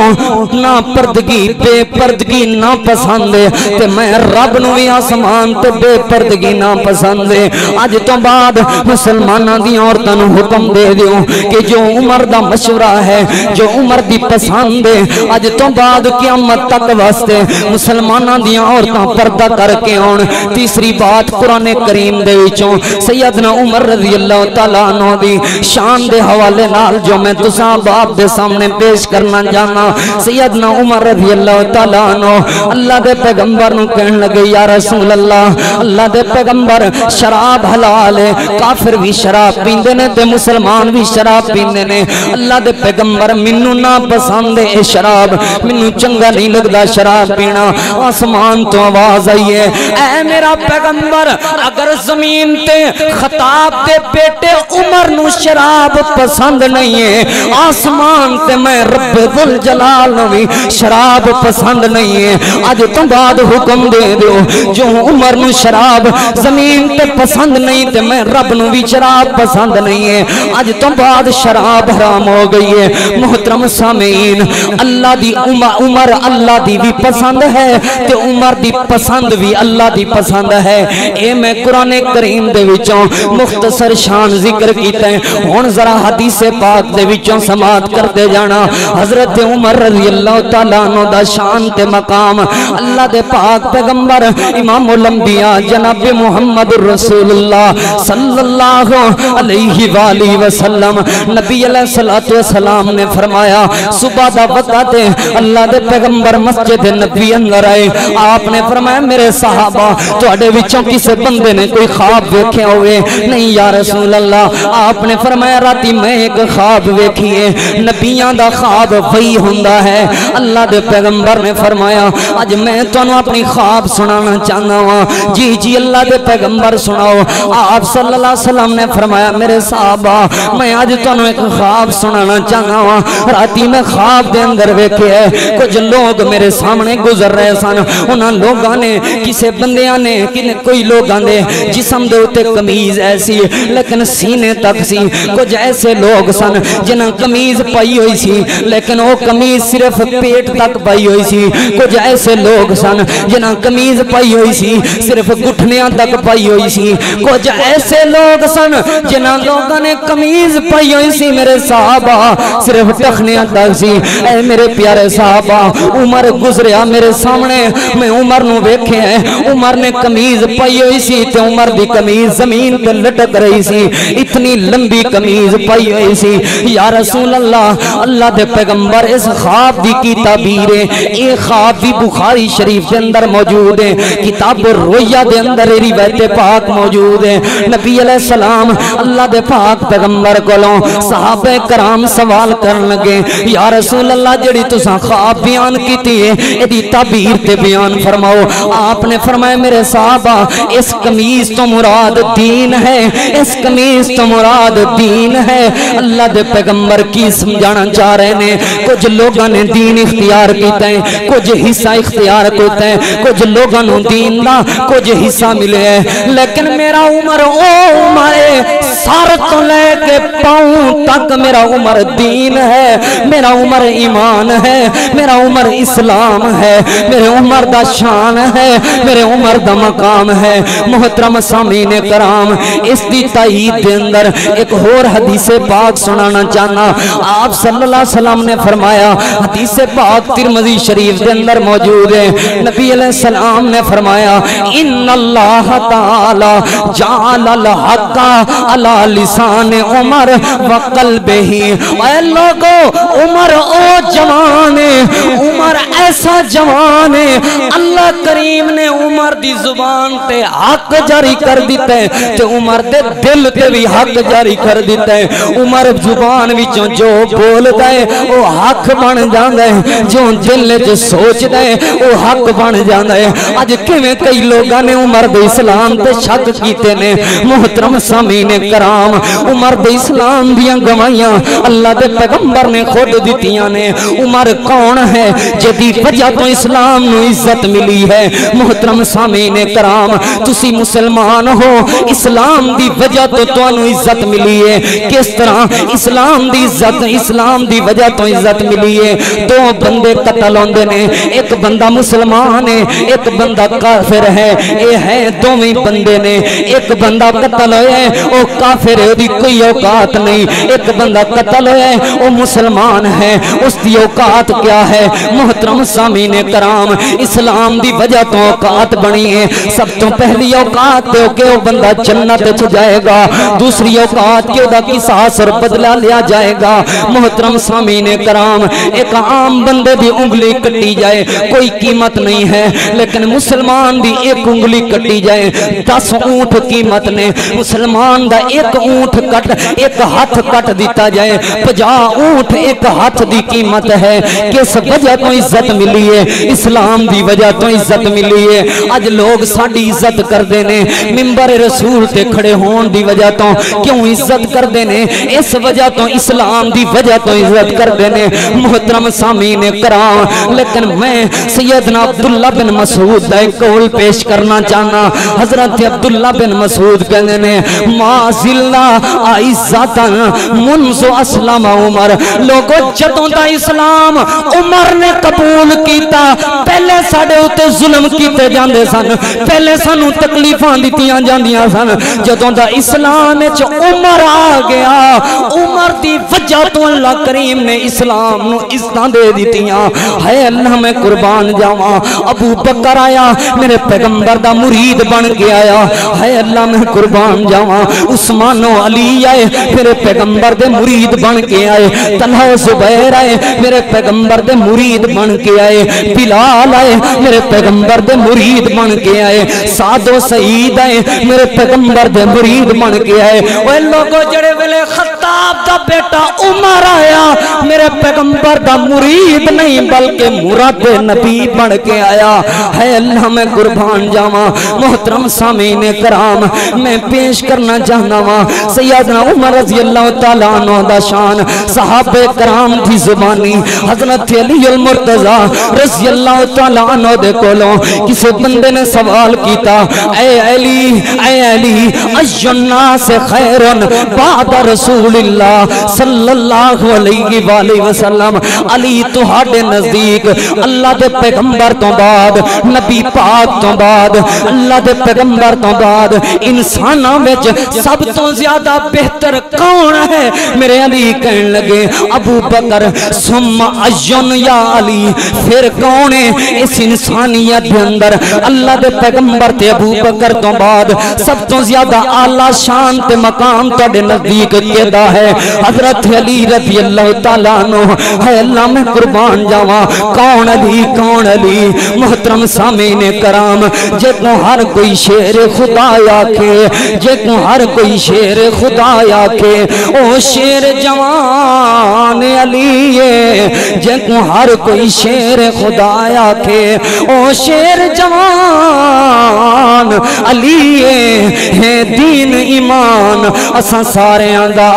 نہ پردگی بے پردگی نہ پسند ہے تے میں رب نو بھی آسمان تے بے پردگی نہ پسند ہے۔ اج تو بعد مسلماناں دی عورتاں نو حکم دے دیو کہ جو عمر دا مشورہ ہے، جو عمر دی پسند ہے، اج تو بعد قیامت تک واسطے مسلماناں دی عورتاں پردہ کر کے آن۔ تیسری بات قرآن کریم دے وچوں سیدنا عمر رضی اللہ تعالیٰ عنہ دی شان دے حوالے نال جو میں تساں باپ دے سامنے پیش کرنا جانا، سیدنا سیدنا عمر رضی اللہ تعالیٰ عنہ اللہ دے پیغمبر نو کہن لگے یا رسول اللہ دے پیغمبر شراب حلال ہے، کافر بھی شراب پیندے نے تے مسلمان بھی شراب پیندے نے، اللہ دے پیغمبر منو نا پسند ہے شراب، منو چنگا نہیں لگدا شراب پینا۔ آسمان تو آواز آئی ہے اے میرا پیغمبر اگر زمین تے خطاب دے بیٹے عمر نو شراب پسند نہیں ہے، آسمان تے میں رب ذوالجلال نو بھی شراب پسند نہیں ہے، آج تو بعد حکم دے دیو جو عمر نو شراب زمین تے پسند نہیں تے میں رب نو بھی شراب پسند نہیں ہے، آج تو بعد شراب حرام ہو گئی ہے۔ محترم سامعین اللہ دی عمر اللہ دی بھی پسند ہے تے عمر دی پسند بھی اللہ دی پسند ہے۔ اے میں قرآن کریم دے وچوں مختصر شان ذکر کیتا ہے، ہن ذرا حدیث پاک دے وچوں سماعت کرتے جانا۔ حضرت عمر رضی اللہ تعالیٰ عنہ دا شان تے مقام اللہ دے پاک پیغمبر امام الانبیاء جناب محمد رسول اللہ صلی اللہ علیہ وآلہ وسلم نبی علیہ السلام نے فرمایا صبح دا وقت ہے، اللہ دے پیغمبر مسجد نبی اندر آئے، آپ نے فرمایا میرے صحابہ تواڈے وچوں کسے بندے نے کوئی خواب ویکھیا ہوئے؟ نہیں یا رسول اللہ۔ آپ نے فرمایا راتی میں ایک خواب ویکھیے، نبیاں دا خواب وہی ہوندا ہے۔ اللہ دے پیغمبر نے فرمایا اج میں تانوں اپنی خواب سنانا چاہنا ہاں۔ جی جی اللہ دے پیغمبر سناؤ۔ آپ صلی اللہ علیہ وسلم نے فرمایا میرے صحابہ میں اج تانوں ایک خواب سنانا چاہنا ہاں۔ راتی میں خواب دے اندر ویکھے ہے کچھ لوگ میرے سامنے گزر رہے سن، انہاں لوگاں نے کسے بندیاں نے کوئی لوگاں دے جسم دے اوتے کمیز ایسی لیکن سینے تک سی، کچھ ایسے لوگ سن جنہاں کمیز پائی ہوئی سی لیکن وہ کمیز صرف پیٹ تک پائی ہوئی سی، کچھ ایسے لوگ سن جنہاں کمیز پائی ہوئی سی صرف گھٹنیاں تک پائی ہوئی سی، کچھ ایسے لوگ سن جنہاں لوگاں نے کمیز پائی ہوئی سی میرے صحابہ صرف ٹخنیاں تک سی۔ اے میرے پیارے صحابہ عمر گزریا میرے سامنے، میں عمر نو ویکھے ہیں، عمر نے کمیز پائی ہوئی سی تے عمر دی کمیز زمین تے لٹک رہی سی، اتنی لمبی کمیز پائی ہوئی سی۔ یا رسول اللہ اللہ دے پیغمبر اس خواب دی کی تعبیر ہے، یہ خواب بھی بخاری شریف کے اندر موجود ہے، کتاب الرؤیا دے اندر روایت پاک موجود ہے۔ نبی علیہ السلام اللہ دے پاک پیغمبر کولوں صحابہ کرام سوال کرن لگے یا رسول اللہ جڑی تساں خواب بیان کیتی ہے ایدی تعبیر تے بیان فرماؤ۔ آپ نے فرمایا میرے صحابہ اس کمیز تو مراد دین ہے، اس کمیز تو مراد دین ہے۔ اللہ دے پیغمبر کی سمجھانا چاہ رہے ہیں کچھ لوگاں نے دین اختیار کیتا ہے، کچھ حصہ اختیار کیتا ہے، کچھ لوگاں نو دین دا کچھ حصہ ملے ہے، لیکن میرا عمر او عمر سر تو لے کے پاؤں تک میرا عمر دین ہے، میرا عمر ایمان ہے، میرا عمر اسلام ہے، میرے عمر دا شان ہے، میرے عمر دا مقام ہے۔ محترم سامعین کرام اس دی تائید دے اندر ایک اور حدیث پاک سنانا چاہنا۔ آپ صلی اللہ علیہ وسلم نے فرمایا حدیث پاک ترمذی شریف دے اندر موجود ہے، نبی علیہ السلام نے فرمایا ان اللہ تعالی جعل الحق علی لسان عمر وقلبہ۔ اے لوگو عمر او جوان ہے، عمر ایسا جوان ہے، اللہ کریم نے عمر دی زبان تے حق جاری کر دیتا ہے تے عمر دے دل تے بھی حق جاری کر دیتا ہے۔ عمر زبان وچوں جو بولدا ہے وہ حق بن جاندا ہے، جو دل وچ سوچدا ہے وہ حق بن جاندا ہے۔ اج کیویں کئی لوگاں نے عمر دے اسلام تے شک کیتے نے۔ محترم سامعین کرام عمر دے اسلام دیاں گواہیاں اللہ دے پیغمبر نے خود دتیاں نے۔ عمر کون ہے جدی وجہ تو اسلام نو عزت ملی ہے؟ محترم سامعین کرام تسی مسلمان ہو، اسلام دی وجہ تو تانوں عزت ملی ہے۔ کس طرح اسلام دی عزت اسلام دی وجہ تو عزت ملی ہے؟ دو بندے قتل ہوندے نے، ایک بندہ مسلمان ہے ایک بندہ کافر ہے، اے ہے دوویں بندے نے، ایک بندہ قتل ہوئے وہ کافر ہے دی کوئی اوقات نہیں. ایک بندہ قتل ہے وہ مسلمان ہے, اس دی اوقات کیا ہے؟ محترم سامعین کرام, اسلام دی وجہ تو اوقات بنی ہے. سب تو پہلی اوقات تے کہ وہ بندہ جنت وچ جائے گا, دوسری اوقات کہ وہ دا قصاص اور بدلہ لیا جائے گا. محترم سامعین کرام, ایک عام بندے دی انگلی کٹی جائے کوئی قیمت نہیں ہے, لیکن مسلمان دی ایک انگلی کٹی جائے 10 اونٹ قیمت نے. مسلمان دا ایک اونٹ کٹ, ایک ہاتھ کٹ دیتا جائے 50 اونٹ ایک ہاتھ دی قیمت ہے. کس وجہ تو عزت ملی ہے؟ اسلام دی وجہ تو عزت ملی ہے. اج لوگ ساڈی عزت کردے نے منبر رسول تے کھڑے ہون دی وجہ تو. کیوں عزت کردے نے؟ اس وجہ تو اسلام دی وجہ تو عزت کردے نے. محترم سامعین کرام, لیکن میں سیدنا عبداللہ بن مسعود دا ایک قول پیش کرنا چاہنا. حضرت عبداللہ بن مسعود کہنے نے ما زلنا عزتا منذ اسلم عمر. لوگوں جدوں دا اسلام عمر نے قبول کیتا, پہلے ساڈے اوتے ظلم کیتے جاندے سن, پہلے سانو تکلیفاں دتیاں جاندیاں سن. جدوں دا اسلام وچ عمر آ گیا, عمر دی وجہ تو اللہ کریم نے اسلام نو عزتاں دے دتیاں. ہے اللہ میں قربان جاواں, ابو بکر آیا میرے پیغمبر دا مرید بن کے آیا. ہے اللہ میں قربان جاواں, عثمان و علی آئے میرے پیغمبر دے مرید بن کے آئے. طلحہ و زبیر آئے میرے پیغمبر دے مرید بن کے آئے. بلال آئے میرے پیغمبر دے مرید بن کے آئے. سعد و سعید آئے میرے پیغمبر دے مرید بن کے آئے. وہ لوگوں جڑے ویلے خطاب دا بیٹا عمر آیا میرے پیغمبر دا مرید نہیں بلکہ مراد نبی بن کے آیا. ہے اللہ میں قربان جاواں. محترم سامعین کرام, میں پیش کرنا چاہنا وا سیدنا عمر رضی اللہ تعالیٰ عنہ دا شان. صحابہ کرام دی زبانی حضرت علی المرتضی رضی اللہ تعالیٰ عنہ دے کولوں کسی بندے نے سوال کیتا, اے علی ای الناس خیر بعد رسول اللہ صلی اللہ علیہ وآلہ وسلم. علی تہاڈے نزدیک اللہ دے پیغمبر تو بعد, نبی پاک تو بعد, اللہ دے پیغمبر تو بعد انساناں وچ سب تو زیادہ بہتر کون ہے؟ میرے علی کہن لگے ابو بکر. ثم ایون یا علی, پھر کون ہے اس انسانیت دے اندر اللہ دے پیغمبر تے ابو بکر تو بعد سب تو زیادہ اعلیٰ شان تے مقام تہاڈے نزدیک کیدا ہے؟ حضرت علی رضی اللہ تعالیٰ عنہ. ہے اللہ میں قربان جاواں, کون علی کون علی؟ محترم سامعین کرام, جے کو ہر کوئی شیر خدا آکھے, جے کو ہر کوئی شیر خدا آکھے او شیر جوان علی ہے. جے کو ہر کوئی شیر خدا آکھے او شیر جوان علی ہے. دین ایمان اساں سارے دا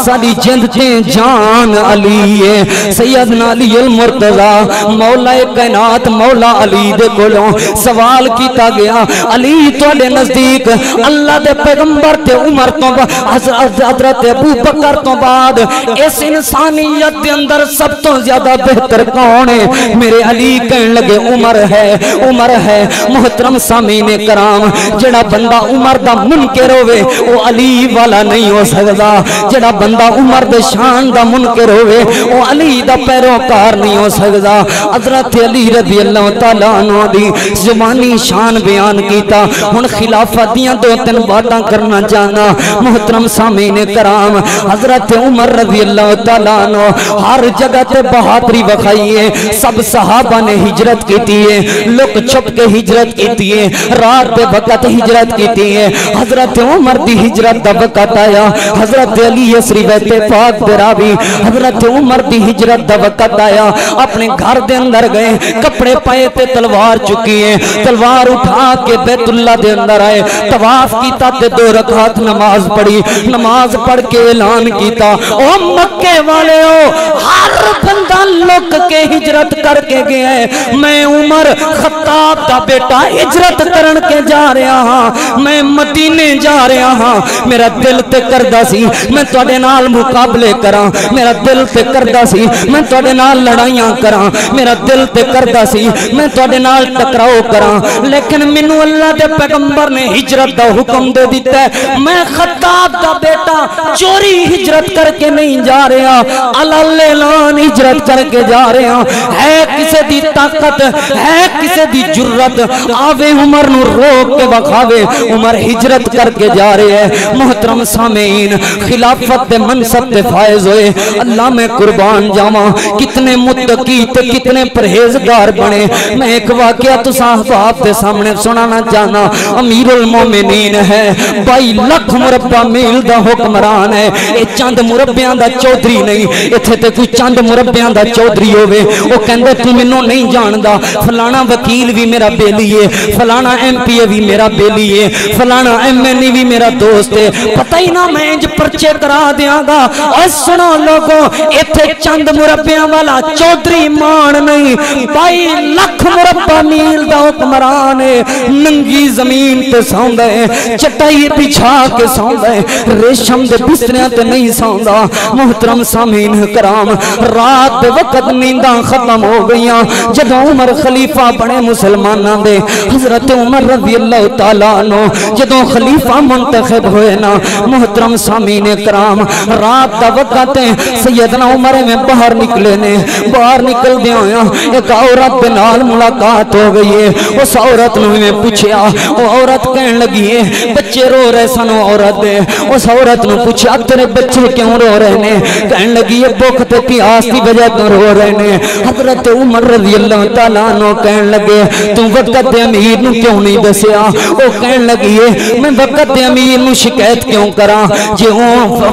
ساری جند تے جان علی ہے. سیدنا علی المرتضی مولا کائنات مولا علی دے کولوں سوال کیتا گیا, علی تواڈے نزدیک اللہ دے پیغمبر تے عمر تو حضرت ابو بکر تو بعد اس انسانیت دے اندر سب تو زیادہ بہتر کون ہے؟ میرے علی کہن لگے عمر ہے, عمر ہے. محترم سامعین کرام, جڑا بندہ عمر دا منکر ہوئے وہ علی والا نہیں ہو سکدا. جڑا بندہ عمر دے شان دا منکر ہوئے وہ علی دا پیروکار نہیں ہو سکدا. حضرت علی رضی اللہ تعالیٰ عنہ دی زبانی شان بیان کیتا. ہن خلافت دیاں دو تین باتاں کرنا چاہنا. محترم سامعین کرام, حضرت عمر رضی اللہ تعالیٰ عنہ ہر جگہ تے بہادری وکھائی ہے. سب صحابہ نے ہجرت کیتی ہے, لک چھپ کے ہجرت کیتی ہے, رات دے وقت ہجرت کیتی ہے. حضرت عمر دی ہجرت دا وقت آیا, حضرت علی اسری بیت پاک دے راوی حضرت عمر دی ہجرت دا وقت آیا. اپنے گھر دے اندر گئے, کپڑے پائے تے تلوار چکی ہے, تلوار اٹھا کے بیت اللہ دے اندر آئے, طواف کیتا تے 2 رکعت نماز پڑھی. نماز پڑھ کے اعلان کیتا, او مکے والے ہو, ہر بندہ لک کے ہجرت کر کے گیا ہے. میں عمر خطاب دا بیٹا ہجرت کرن کے جا رہا ہاں, میں مدینے جا رہا ہاں. میرا میرا دل تے کردہ سی میں تواڈے نال مقابلے کراں، میرا دل تے کردہ سی میں تواڈے نال لڑائیاں کراں، میرا دل تے کردہ سی میں تواڈے نال ٹکراؤ کراں، لیکن مینوں اللہ دے پیغمبر نے ہجرت دا حکم دے دیتا ہے۔ میں خطاب دا بیٹا چوری ہجرت کر کے نہیں جا رہا، علل اعلان ہجرت کر کے جا رہا۔ ہے کسے دی طاقت، ہے کسے دی جرت، آوے عمر نو روک کے بخاوے، عمر ہجرت کر کے جا رہے ہیں۔ محترم سامعین، خلافت دے منصب تے فائز ہوئے، اللہ میں قربان جاواں، کتنے متقی تے کتنے پرہیزگار بنے۔ میں ایک واقعہ تو صحابہ دے سامنے سنانا چاہنا۔ امیر المومنین ہے، 22 لاکھ مربع میل دا حکمران ہے، اے چند مربعاں دا چودھری نہیں، ایتھے تے کوئی چند مربعاں دا چودھری ہوئے، او کہندے تو مینوں نہیں جاندا، فلانا وکیل بھی میرا بیلی ہے، فلانا ایم پی بھی میرا بیلی ہے، فلانا ایم این ای بھی میرا دوست ہے، پتہ ہی نہ میں انج پرچے کرا دیاں گا۔ اور سنو لوگوں، ایتھے چند مربعاں والا چودھری مان نہیں، 22 لاکھ مربع میل دا حکمران ہے، ننگی زمین تے سوندا ہے، چٹائی بچھا کے سوندا ہے، ریشم دے بستریاں تے نہیں سوندا۔ محترم سامعین کرام، رات دے وقت نینداں ختم ہو گئیاں، جدوں عمر خلیفہ بنے مسلماناں دے، حضرت عمر رضی اللہ تعالیٰ عنہ جدوں خلیفہ منتخب ہوئے نا، محترم سامعین کرام، رات دا وقت ہے، سیدنا عمر میں باہر نکلے نے، باہر نکل دیا ہویا ایک عورت دے نال ملاقات ہو گئی ہے۔ اس عورت نے میں پوچھیا، وہ عورت کہن لگی ہے بچے رو رہے سن، عورت دے اس عورت نے پوچھا تیرے بچے کیوں رو رہے نے؟ کہن لگی ہے بھوک تے پیاس کی وجہ تو رو رہے نے۔ حضرت عمر رضی اللہ تعالیٰ عنہ کہن لگے تو وقت دے امیر نو کیوں نہیں دسیا؟ وہ کہن لگی ہے میں وقت دے امیر نو شکایت کیوں کراں؟ جے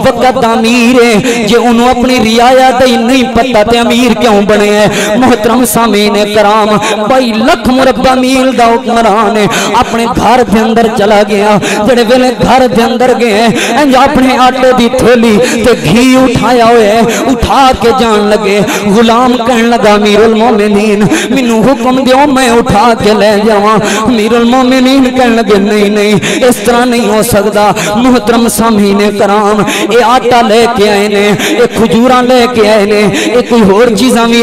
وقت امیر ہے، جے انہوں اپنی رعایا دے نہیں پتہ تے امیر کیوں بنے ہیں؟ محترم سامعین کرام، 22 لاکھ مربع میل دا حکمران ہے، اپنے گھر دے اندر چلا گیا، جڑے ویلے گھر دے اندر گئے انج اپنے آٹے دی تھیلی تے گھی اٹھایا ہوئے اٹھا کے جان لگے۔ غلام کہن لگا امیر المومنین مینوں حکم دیو میں اٹھا کے لے جاواں۔ امیر المومنین کہن لگے نہیں نہیں اس طرح نہیں ہو سکتا۔ محترم سامعین کرام، اے آٹا لے کے آئے نے، اے کھجوراں لے کے آئے نے، اے کوئی اور چیزاں بھی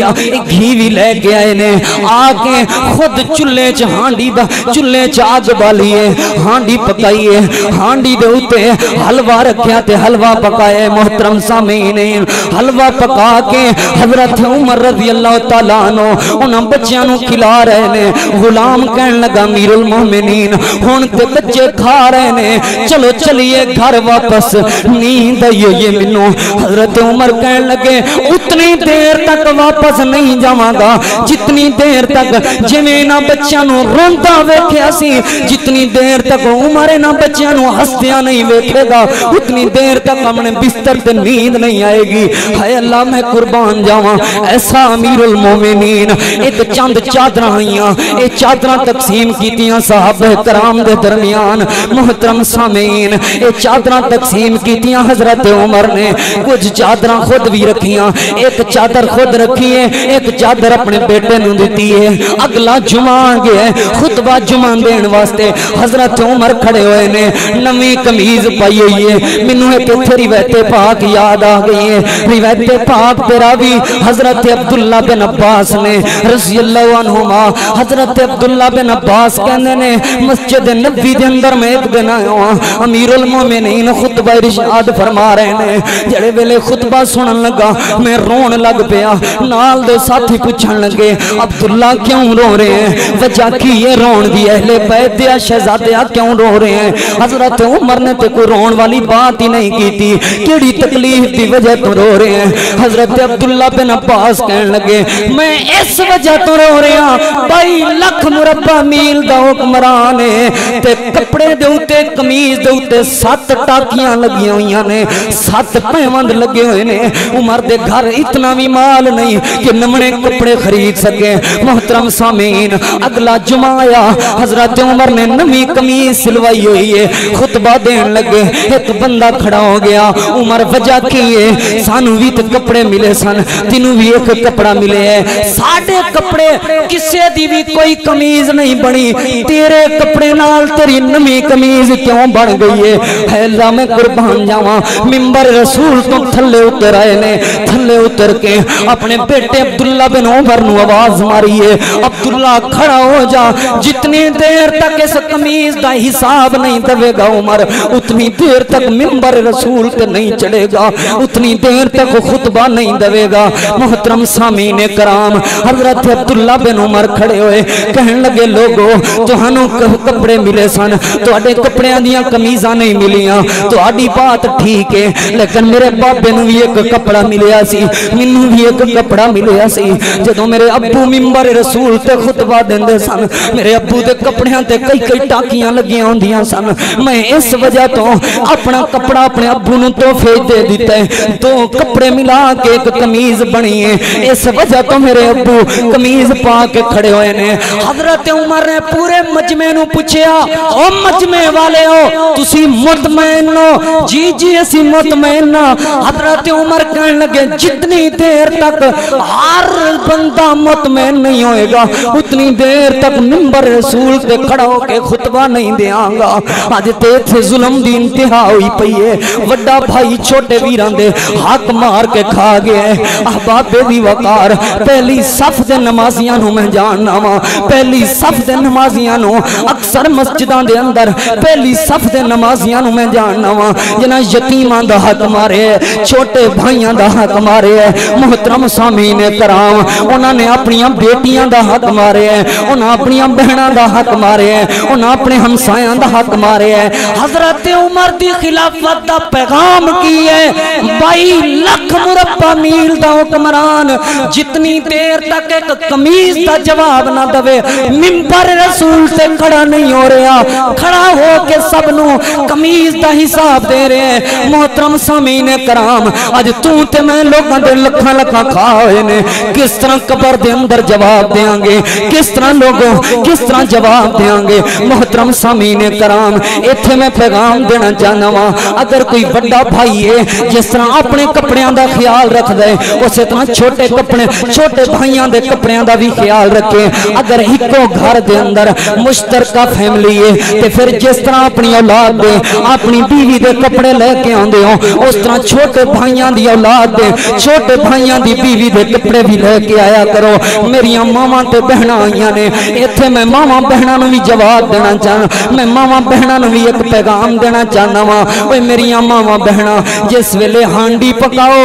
گھی بھی لے کے آئے نے، آ کے خود چلے چ ہانڈی دا چلے چ آگ بالیے، ہانڈی پکائیے، ہانڈی دے اوتے حلوہ رکھیا تے حلوہ پکائے۔ محترم سامعین، حلوہ پکا کے حضرت عمر رضی اللہ تعالیٰ عنہ انہاں بچیاں نو کھلا رہے نے۔ غلام کہن لگا امیر المومنین ہن تے بچے کھا رہے نے، چلو چلیے گھر واپس، نیند آئی یہ مینوں۔ حضرت عمر کہن لگے اتنی دیر تک واپس نہیں جاواں گا جتنی دیر تک جویں نہ بچیاں نو روندا ویکھیا سی، جتنی دیر تک عمر نہ بچیاں نو ہسدیاں نہیں ویکھے گا اتنی دیر تک اپنے بستر تے نیند نہیں آئے گی۔ ہائے اللہ میں قربان جاواں، ایسا امیر المومنین ایک چند چادراں آئیاں، اے چادراں تقسیم کیتیاں صحابہ کرام دے درمیان۔ محترم سامعین، اے چادراں تقسیم کیتیاں حضرت عمر نے، کچھ چادراں خود بھی رکھیاں، ایک چادر خود رکھی ہے، ایک چادر اپنے بیٹے نو دیتی ہے۔ اگلا جمعہ گیا خطبہ جمعہ دین واسطے حضرت عمر کھڑے ہوئے نے، نویں قمیض پائی ہوئی ہے۔ مینوں ایک ایتھے روایت پاک یاد آ گئی ہے، روایت پاک پہ راوی حضرت عبداللہ بن عباس نے رضی اللہ عنہما، حضرت عبداللہ بن عباس کہنے نے مسجد نبوی دے اندر میں ایک دن آیا ہوں، امیر المومنین خطبہ ارشاد فرما رہے نے، جڑے ویلے خطبہ سنن لگا میں رون لگ پیا، نال دے ساتھی پوچھن لگے عبداللہ کیوں رو رہے ہیں؟ وجہ کی یہ رون دی اہل بیت دیا شہزادیاں کیوں رو رہے ہیں؟ حضرت عمر نے تے کوئی رون والی بات ہی نہیں کی تھی، کیڑی تکلیف دی وجہ تو رو رہے ہیں؟ حضرت عبداللہ بن عباس کہنے لگے میں اس وجہ تو رو رہے ہیں 22 لاکھ مربع میل دا حکمران ہے تے کپڑے دے اوتے قمیض دے اوتے 7 ٹاکیاں لگی ہوئیاں نے، 7 پیوند لگے ہوئے نے۔ عمر دے گھر اتنا بھی مال نہیں کہ نمنے کپڑے خرید سکے۔ محترم سامعین، اگلا جمعہ آیا، حضرت عمر نے نمی قمیض سلوائی ہوئی ہے، خطبہ دین لگے، ایک بندہ کھڑا ہو گیا، عمر وجہ کی ہے سانو بھی تے کپڑے ملے سن، تینوں بھی ایک کپڑا ملے ہے، ساڑھے کپڑے کسے دی بھی کوئی قمیض نہیں بنی، تیرے کپڑے نال تیری نمی قمیض کیوں بن گئی ہے؟ اے اللہ میں قربان جاواں، منبر رسول تو تھلے اتر آئے نے، تھلے اتر کے اپنے بیٹے عبداللہ بن عمر نو آواز ماری ہے، عبداللہ کھڑا ہو جا، جتنی دیر تک اس قمیض دا حساب نہیں دے گا عمر، اتنی دیر تک منبر رسول تے نہیں چڑھے گا، اتنی دیر تک خطبہ نہیں دے گا۔ محترم سامعین کرام، حضرت عبداللہ بن عمر کھڑے ہوئے کہن لگے لوگو تہانوں کپڑے ملے سن، تواڈے کپڑیاں دیاں قمیضاں نہیں ملیاں، تواڈی بات ٹھیک ہے، لیکن میرے بابے نوں بھی ایک کپڑا ملیا سی، مینوں بھی ایک کپڑا ملیا سی۔ جدوں میرے ابو منبر رسول تے خطبہ دیندے سن، میرے ابو دے کپڑیاں تے کئی ٹاکیاں لگیاں ہوندیاں سن، میں اس وجہ تو اپنا کپڑا اپنے ابو نوں تحفے دے دیتا ہے، دو کپڑے ملا کے ایک قمیض بنی ہے، اس وجہ تو میرے ابو قمیض پا کے کھڑے ہوئے نے۔ حضرت عمر نے پورے مجمع نوں پوچھیا، او مجمع والے ہو تسی مطمئن ہو؟ جی جی اسی مطمئن ہاں۔ حضرت عمر کہنے لگے جتنی دیر تک ہر بندہ مطمئن نہیں ہوئے گا اتنی دیر تک منبر رسول تے کھڑا ہو کے خطبہ نہیں دیاں گا۔ آج تے تھے ظلم دی انتہا ہوئی پئی ہے، وڈا بھائی چھوٹے ویراں دے حق مار کے کھا گیا ہے۔ احباب دی وقار، پہلی صف دے نمازیاں نوں میں جاننا وا، پہلی صف دے نمازیاں نوں اکثر مسجداں دے اندر پہلی صف دے نمازیاں نوں میں جاننا وا جنہاں یتیماں دا حق مارے ہے، چھوٹے بھائیاں دا حق مارے ہے۔ محترم سامعین کرام، انہاں نے اپنی بیٹیاں دا حق مارے ہے، انہاں اپنی بہناں دا حق مارے ہے، انہاں اپنے ہمسایاں دا حق مارے ہے۔ حضرت عمر دی خلافت دا پیغام کی ہے، 22 لاکھ مربع میل دا حکمران جتنی دیر تک ایک قمیض دا جواب نہ دے منبر رسول سے کھڑا نہیں ہو رہا، کھڑا ہو کے سب نو قمیض دا حساب دے رہے ہیں۔ محترم سامعین کرام، اج تو تے میں لوگاں دے لکھاں لکھاں کھا ہوئے نے، کس طرح قبر دے اندر جواب دیاں گے، کس طرح لوگوں کس طرح جواب دیاں گے؟ محترم سامعین کرام، ایتھے میں پیغام دینا چاہنا وا، اگر کوئی بڑا بھائی ہے جس طرح اپنے کپڑیاں دا خیال رکھ دے، اسی طرح چھوٹے کپڑے چھوٹے بھائیاں دے کپڑیاں دا بھی خیال رکھے۔ اگر ایکو گھر دے اندر مشترکہ فیملی ہے تے پھر جس طرح اپنی اولاد دے اپنی بیوی دے کپڑے لے کے آندے ہو، اس طرح چھوٹے بھائیاں دی اولاد دے چھوٹے بھائیاں دی بیوی دے کپڑے بھی لے کے آیا کرو۔ میریاں ماواں تے بہناں آئیاں نے، ایتھے میں ماواں بہناں نوں بھی جواب دینا چاہنا، میں ماواں بہناں نوں بھی ایک پیغام دینا چاہنا وا۔ اوے میریاں ماواں بہناں، جس ویلے ہانڈی پکاؤ،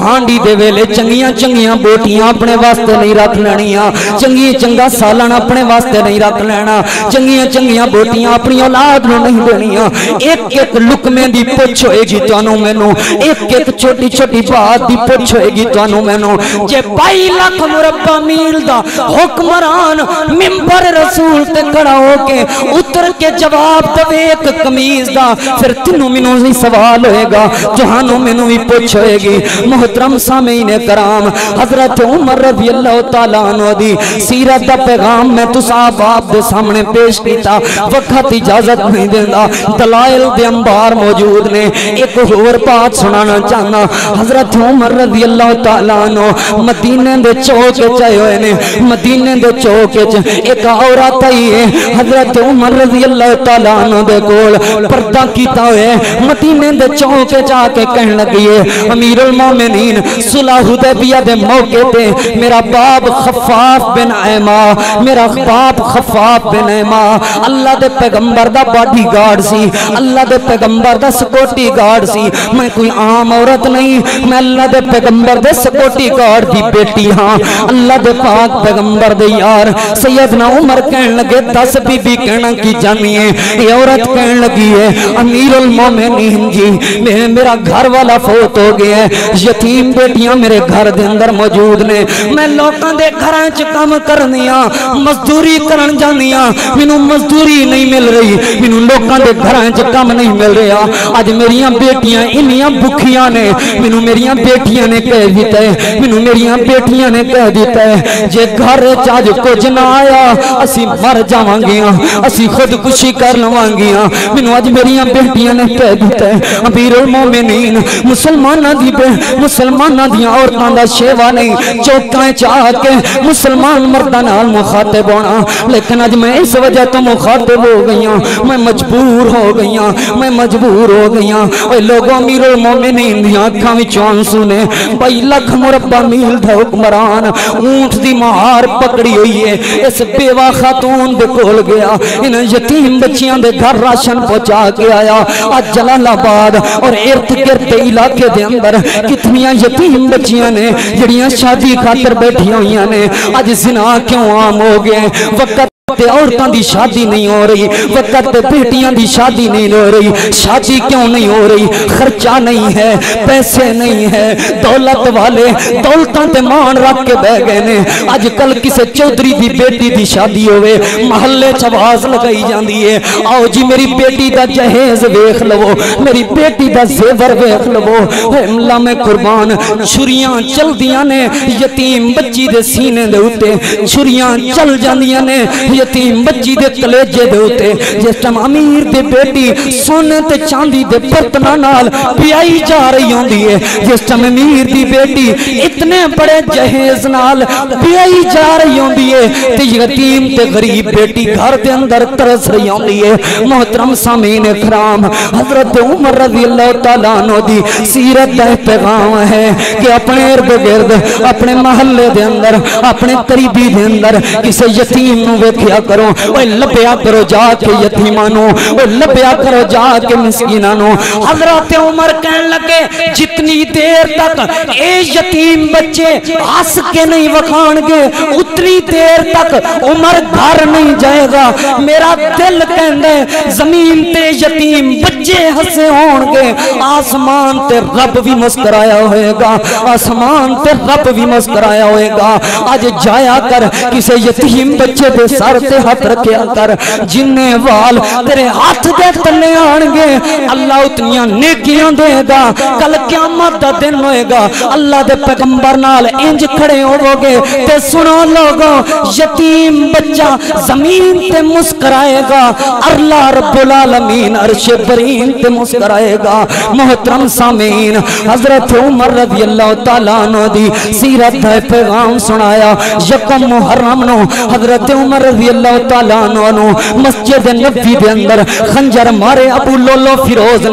ہانڈی دے ویلے چنگیاں چنگیاں بوٹیاں اپنے واسطے نہیں رکھ لینیاں، چنگی چنگا سالن اپنے واسطے نہیں رکھ لینا، چنگیاں چنگیاں بوٹیاں اپنی اولاد نوں نہیں دینیاں۔ ایک ایک لقمے دی پوچھ ہوئے گی تانوں مینوں، ایک ایک چھوٹی چھوٹی بات دی پوچھ ہوئے گی تانوں مینوں۔ جے 22 لاکھ مربع میل دا حکمران منبر رسول تے کھڑا ہو کے اتر کے جواب دے ایک قمیض دا، پھر تینوں مینوں ہی سوال ہوئے گا، جہانوں مینوں ہی پوچھ ہوئے گی۔ محترم سامعین کرام، حضرت عمر رضی اللہ تعالیٰ عنہ دی سیرت دا پیغام میں تساں آپ دے سامنے پیش کیتا، وقت اجازت نہیں دینا، دلائل دے انبار موجود نے۔ ایک اور بات سنانا چاہنا، حضرت عمر رضی اللہ تعالیٰ عنہ مدینے دے چوک چائے ہوئے نے، مدینے دے چوک ایک عورت آئی ہے، حضرت عمر رضی اللہ تعالیٰ عنہ دے کول پردہ کیتا ہوئے مدینے دے چوک جا کے کہنے لگی ہے، امیر المومنین صلح حدیبیہ دے موقع تے میرا باپ خفاف بن ایما، میرا باپ خفاف بن ایما اللہ دے پیغمبر دا باڈی گارڈ سی، اللہ دے پیغمبر دا سکورٹی گارڈ سی، میں کوئی عام عورت نہیں، میں اللہ دے پیغمبر دے سکورٹی گارڈ دی بیٹی ہاں، اللہ دے پاک پیغمبر دے یار۔ سیدنا عمر کہنے لگے 10 بی بی کہنا کی جانی ہے، یہ عورت کہنے لگی ہے امیر المومنین جی میرا گھر والا فوت ہو گیا ہے، یتیم بیٹیاں میرے گھر دے اندر موجود نے، میں لوکاں دے گھراں چ کام کرنیاں مزدوری کرن جانیاں، مینوں مزدوری نہیں مل رہی، مینوں لوکاں دے گھراں چ کام نہیں مل رہا، اج میریاں بیٹیاں انیاں بھکھیاں نے، مینوں میریاں بیٹیاں نے کہہ دیتا ہے، مینوں میریاں بیٹیاں نے کہہ دیتا ہے جے گھر چ اج کچھ نہ آیا اسی مر جاواں گیاں، اسی خودکشی کر لواں گیاں، مینوں اج میریاں بیٹیاں نے کہہ دیتا ہے امیر المومنین مسلماناں دی عورتاں دا شیوا نہیں چوکاں چ آ کے مسلمان مرداں نال مخاطب ہونا، لیکن اج میں اس وجہ تو مخاطب ہو گئی ہوں میں مجبور ہو گئیاں، میں مجبور ہو گئیاں۔ اے لوگوں امیر المومنین دیاں اکھاں وچوں آنسو نے، 22 لاکھ مربع میل دا حکمران اونٹ دی مہار پکڑی ہوئی ہے، اس بیوہ خاتون دے کول گیا، ان یتیم بچیاں دے گھر راشن پہنچا کے آیا۔ آج جلال آباد اور ارد گرد علاقے دے اندر کتنیاں یتیم بچیاں نے جڑیاں شادی خاطر بیٹھی ہوئیاں نے۔ آج زنا کیوں عام ہو گئے؟ وقت عورتاں دی شادی نہیں ہو رہی، وقت بیٹیاں دی شادی نہیں ہو رہی۔ شادی کیوں نہیں ہو رہی؟ خرچہ نہیں ہے، پیسے نہیں ہے، دولت والے دولتاں تے مان رکھ کے بہ گئے نے۔ آج کل کسے چودھری دی بیٹی دی شادی ہوئے محلے چواز لگائی جاندی ہے، آؤ جی میری بیٹی دا جہیز ویکھ لو، میری بیٹی دا زیور ویکھ لو۔ املا میں قربان چھریاں چل دیاں نے یتیم بچی دے سینے دے اتے، چھریاں چل جاندیاں نے یتیم بچی دے کلیجے دے ہوتے۔ جس ٹائم امیر دے بیٹی سونے تے چاندی دے برتناں نال بیائی جا رہی ہوندی ہے، جس ٹائم امیر دی بیٹی اتنے بڑے جہیز نال بیائی جا رہی ہوندی ہے، تے یتیم تے غریب بیٹی گھر دے اندر ترس رہی ہوندی ہے۔ محترم سامعین اکرام، حضرت عمر رضی اللہ تعالیٰ عنہ دی سیرت دا پیغام ہے کہ اپنے ارد گرد، اپنے محلے دے اندر، اپنے قریبی دے اندر کسے یتیم نو ویکھیا کرو، اوے لبیا کرو جا کے یتیمانو، اوے لبیا کرو جا کے مسکینانو۔ حضرت عمر کہنے لگے جتنی دیر تک اے یتیم بچے ہس کے نہیں وکھان گے اتنی دیر تک عمر گھر نہیں جائے گا۔ میرا دل کہندے زمین تے یتیم بچے ہسے ہون گے، آسمان تے رب بھی مسکرایا ہوئے گا، آسمان تے رب بھی مسکرایا ہوئے گا۔ آج جایا کر کسے یتیم بچے دے سر تے ہاتھ رکھیا کر، جنہیں وال تیرے ہاتھ دے تلے آن گے اللہ اتنیاں نیکیاں دے گا۔ کل قیامت دا دن ہوئے گا، اللہ دے پیغمبر نال انج کھڑے ہو گے تے سنو لوگوں، یتیم بچہ زمین تے مسکرائے گا، اللہ رب العالمین عرش برین تے مسکرائے گا۔ محترم سامعین، حضرت عمر رضی اللہ تعالیٰ عنہ دی سیرت ہے پیغام سنایا۔ یکم محرم نو حضرت عمر رضی اللہ تعالیٰ عنہ مسجد نبوی دے اندر خنجر مارے، ابو لولو فیروز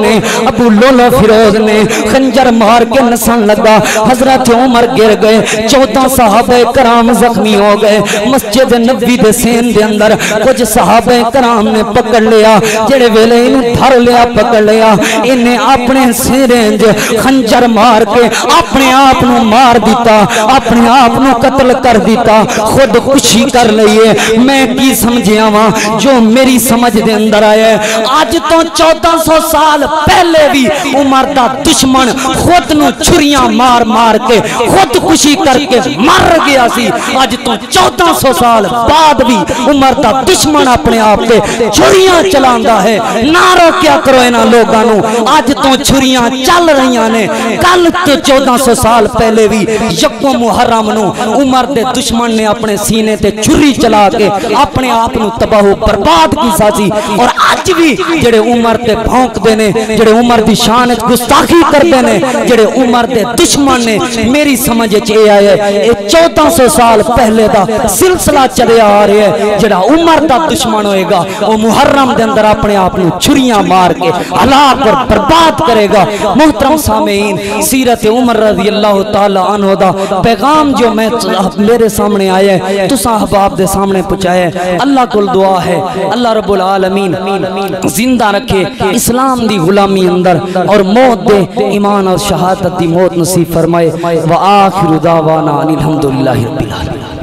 نے خنجر مار کے نسن لگا، حضرت عمر گر گئے، 14 صحابہ کرام زخمی ہو گئے۔ مسجد نبوی دے سین دے اندر کچھ صحابہ کرام نے پکڑ لیا، جڑے ویلے انہوں دھر لیا پکڑ لیا، انہیں اپنے سرنج خنجر مار کے اپنے آپ نو مار دیتا، اپنے آپ نو قتل کر دیتا، خود خوشی کر لئیے۔ میں کی سمجھیا ہاں جو میری سمجھ دے اندر آیا ہے، آج تو 1400 سال پہلے بھی عمر دا دشمن خود نو چھریاں مار مار کے خود خوشی کر کے مر گیا سی۔ آج تو 1400 سال بعد بھی عمر دا دشمن اپنے آپ پہ چھریاں چلاندا ہے۔ نہ روکیا کرو انہاں لوگاں نو، آج تو چھریاں چل رہیاں نے، کل تو 1400 سال پہلے بھی یکم محرم نو عمر دے دشمن نے اپنے سینے تے چھری چلا کے اپنے آپ نو تباہ و برباد کی سازی۔ اور آج بھی جڑے عمر تے بھونک دینے، جڑے عمر دی شان گستاخی کر دینے، جڑے عمر دے دشمن نے، میری سمجھ اے آئے اے 1400 سال پہلے دا سلسلہ چلے آ رہے ہیں۔ جڑا عمر دا دشمن ہوئے گا وہ محرم دے اندر اپنے آپ نو چھریاں مار کے ہلاک اور برباد کرے گا۔ محترم سامعین، سیرت عمر رضی اللہ تعالی عنہ دا پیغام جو میں میرے سامنے آیا ہے تو صاحباب دے سامنے پہنچایا ہے۔ اللہ کو دعا ہے اللہ رب العالمین زندہ رکھے، اسلام دی غلامی اندر اور موت دے ایمان اور شہادت دی موت نصیب فرمائے۔ وآخر دعوانا الحمدللہ رب العالمین۔